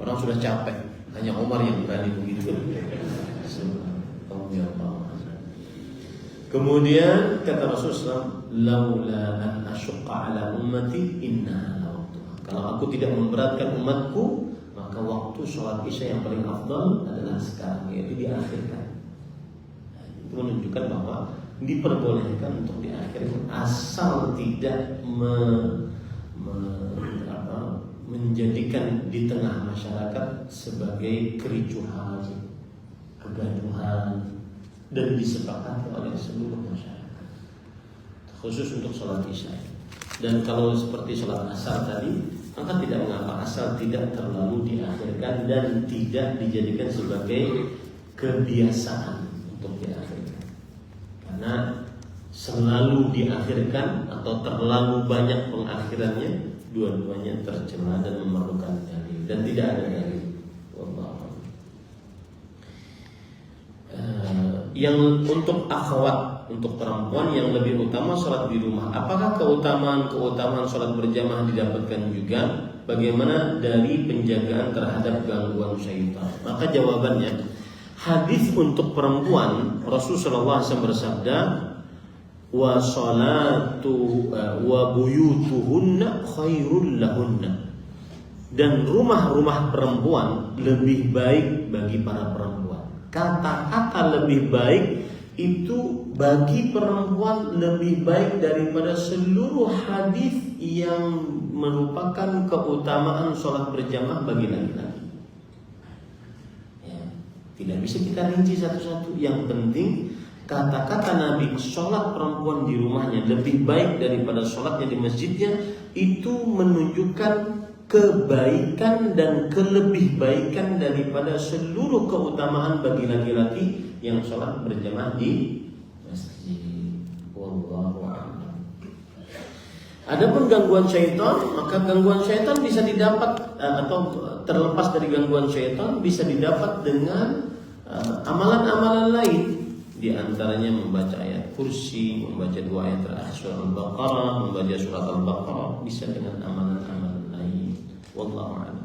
Orang sudah capek, hanya Umar yang berani begitu. Kemudian kata Rasulullah, laula an asyqa ala ummati inna lawtuha. Kalau aku tidak memberatkan umatku, maka waktu sholat isya yang paling afdal adalah sekarang, yaitu diakhirkan. Nah, itu menunjukkan bahwa diperbolehkan untuk diakhirkan asal tidak menjadikan di tengah masyarakat sebagai kericuhan, kegaduhan, dan disepakati oleh seluruh masyarakat, khusus untuk sholat isya. Dan kalau seperti sholat asar tadi, maka tidak mengapa asal tidak terlalu diakhirkan dan tidak dijadikan sebagai kebiasaan untuk diakhirkan. Karena selalu diakhirkan atau terlalu banyak pengakhirannya, dua-duanya tercela dan memerlukan dalil, dan tidak ada dalil. Yang untuk akhwat, untuk perempuan yang lebih utama sholat di rumah, apakah keutamaan sholat berjamaah didapatkan juga? Bagaimana dari penjagaan terhadap gangguan syaitan? Maka jawabannya, hadis untuk perempuan, Rasulullah SAW bersabda, wa sholatu wa buyutuhunna khairul lahunna. Dan rumah-rumah perempuan lebih baik bagi para perempuan. Kata-kata lebih baik itu bagi perempuan lebih baik daripada seluruh hadis yang merupakan keutamaan sholat berjamaah bagi laki-laki. Ya, tidak bisa kita rinci satu-satu. Yang penting kata-kata Nabi, sholat perempuan di rumahnya lebih baik daripada sholatnya di masjidnya, itu menunjukkan kebaikan dan kelebihbaikan daripada seluruh keutamaan bagi laki-laki yang sholat berjamaah di masjid. Wallahu a'lam. Adapun gangguan syaitan, maka gangguan syaitan bisa didapat atau terlepas dari gangguan syaitan bisa didapat dengan amalan-amalan lain. Di antaranya membaca ayat kursi, membaca 2 ayat terakhir surat Al-Baqarah, membaca surat Al-Baqarah, bisa dengan amalan-amalan lain. Wallahu a'lam.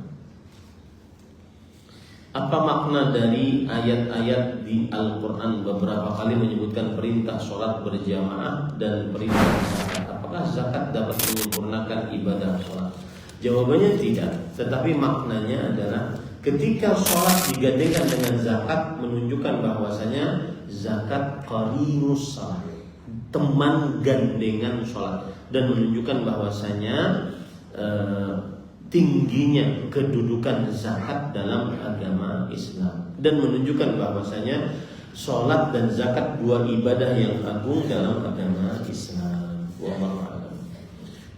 Apa makna dari ayat-ayat di Al-Quran beberapa kali menyebutkan perintah sholat berjamaah dan perintah zakat? Apakah zakat dapat menyempurnakan ibadah sholat? Jawabannya tidak. Tetapi maknanya adalah ketika sholat digandengkan dengan zakat, menunjukkan bahwasanya zakat qarinus shalah, teman gandengan sholat, dan menunjukkan bahwasanya tingginya kedudukan zakat dalam agama Islam, dan menunjukkan bahwasanya sholat dan zakat 2 ibadah yang agung dalam agama Islam. Wallahu a'lam.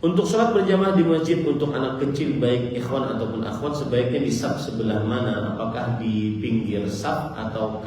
Untuk sholat berjamaah di masjid untuk anak kecil baik ikhwan ataupun akhwat sebaiknya di saf sebelah mana? Apakah di pinggir saf atau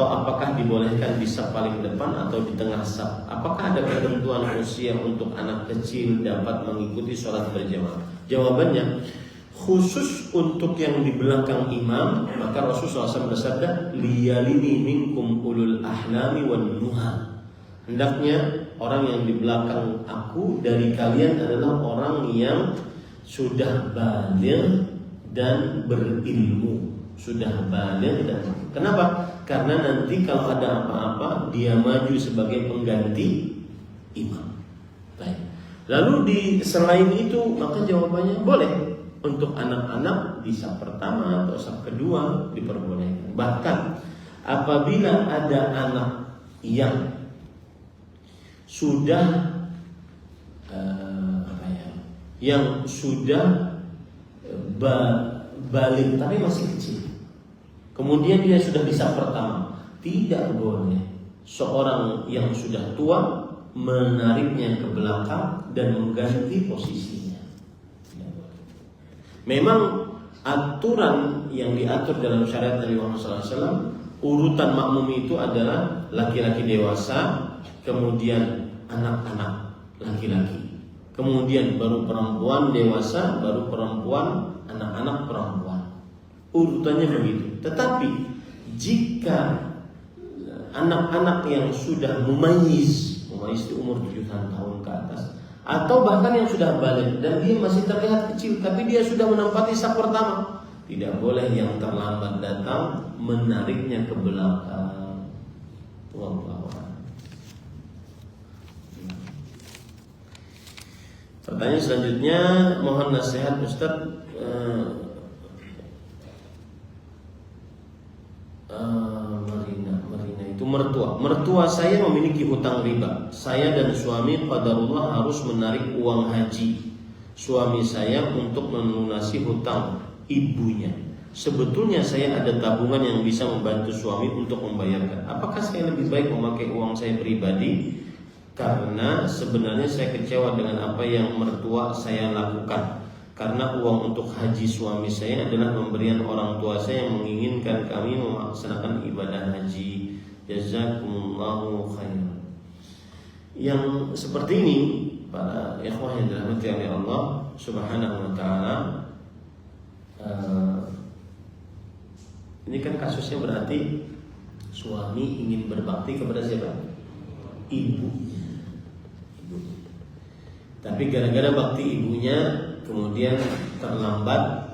apakah dibolehkan di saf paling depan atau di tengah saf? Apakah ada ketentuan usia untuk anak kecil dapat mengikuti sholat berjamaah? Jawabannya, khusus untuk yang di belakang imam, maka Rasulullah SAW bersabda, liyalini minkum ulul ahlami wan nuha. Hendaknya orang yang di belakang aku dari kalian adalah orang yang sudah baligh dan berilmu. Sudah baligh dan kenapa? Karena nanti kalau ada apa-apa dia maju sebagai pengganti imam. Baik. Lalu selain itu maka jawabannya boleh untuk anak-anak di saf pertama atau saf kedua diperbolehkan. Bahkan apabila ada anak yang sudah balik tapi masih kecil, kemudian dia sudah di saf pertama, tidak boleh seorang yang sudah tua menariknya ke belakang dan mengganti posisinya. Memang aturan yang diatur dalam syariat Nabi Muhammad SAW, urutan makmum itu adalah laki-laki dewasa, kemudian anak-anak laki-laki, kemudian baru perempuan dewasa, baru perempuan, anak-anak perempuan. Urutannya begitu. Tetapi jika anak-anak yang sudah mumayyiz di umur 7 tahun ke atas, atau bahkan yang sudah balik dan dia masih terlihat kecil tapi dia sudah menempati saf pertama, tidak boleh yang terlambat datang menariknya ke belakang. Wallahu a'lam. Pertanyaan selanjutnya, mohon nasihat Ustaz. Marina itu mertua saya memiliki hutang riba. Saya dan suami qadarullah harus menarik uang haji suami saya untuk melunasi hutang ibunya. Sebetulnya saya ada tabungan yang bisa membantu suami untuk membayarkan. Apakah saya lebih baik memakai uang saya pribadi? Karena sebenarnya saya kecewa dengan apa yang mertua saya lakukan. Karena uang untuk haji suami saya adalah pemberian orang tua saya yang menginginkan kami melaksanakan ibadah haji. Jazakumullahu khairan. Yang seperti ini, para ikhwah yang dirahmati oleh Allah Subhanahu wa taala, ini kan kasusnya berarti suami ingin berbakti kepada siapa? Ibunya. Tapi gara-gara bakti ibunya kemudian terlambat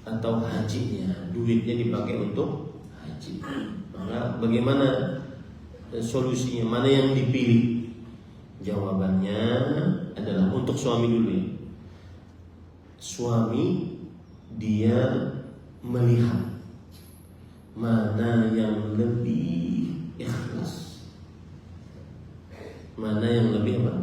atau hajinya, duitnya dipakai untuk haji. Maka bagaimana solusinya? Mana yang dipilih? Jawabannya adalah untuk suami dulu ya. Suami dia melihat mana yang lebih ikhlas, mana yang lebih apa?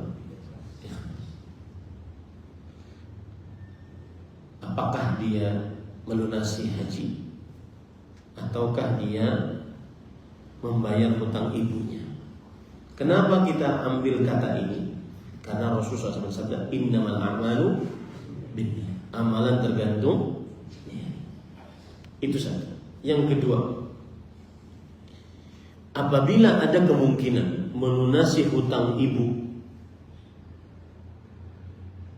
Apakah dia melunasi haji ataukah dia membayar hutang ibunya? Kenapa kita ambil kata ini? Karena Rasulullah SAW bersabda, innamal a'malu binniyat. Amalan tergantung niat. Itu saja. Yang kedua, apabila ada kemungkinan melunasi hutang ibu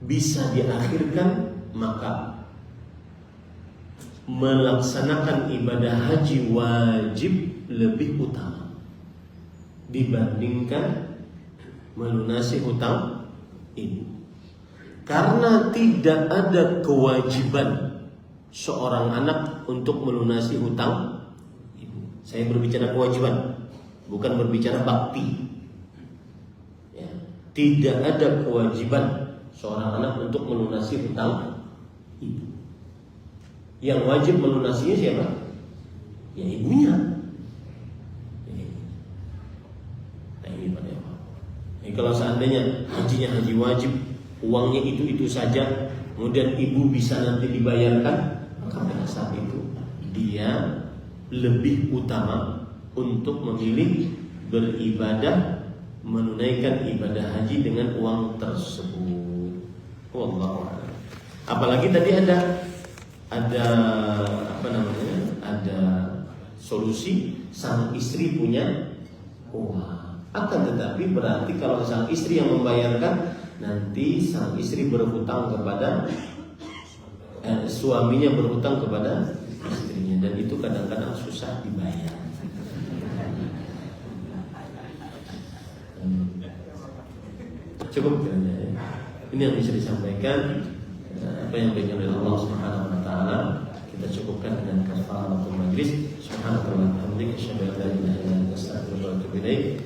bisa diakhirkan, maka melaksanakan ibadah haji wajib lebih utama dibandingkan melunasi hutang ini. Karena tidak ada kewajiban seorang anak untuk melunasi hutang ibu. Saya berbicara kewajiban, bukan berbicara bakti. Ya. Tidak ada kewajiban seorang anak untuk melunasi hutang ibu. Yang wajib melunasinya siapa? Ya ibunya. Nah ini pada apa? Jadi kalau seandainya hajinya haji wajib, uangnya itu saja, kemudian ibu bisa nanti dibayarkan, maka pada saat itu dia lebih utama untuk memilih beribadah, menunaikan ibadah haji dengan uang tersebut. Wallahu a'lam. Apalagi tadi ada ada solusi sang istri punya uang. Akan tetapi berarti kalau sang istri yang membayarkan, nanti sang istri berhutang kepada suaminya berhutang kepada istrinya, dan itu kadang-kadang susah dibayar. Cukup kiranya ya. Ini yang bisa disampaikan. Apa yang diberikan oleh Allah Subhanahu wa taala kita cukupkan dengan kafaratul majlis. Subhanallah wa bihamdihi asyhadu an la ilaha illa anta astaghfiruka wa atubu ilaik.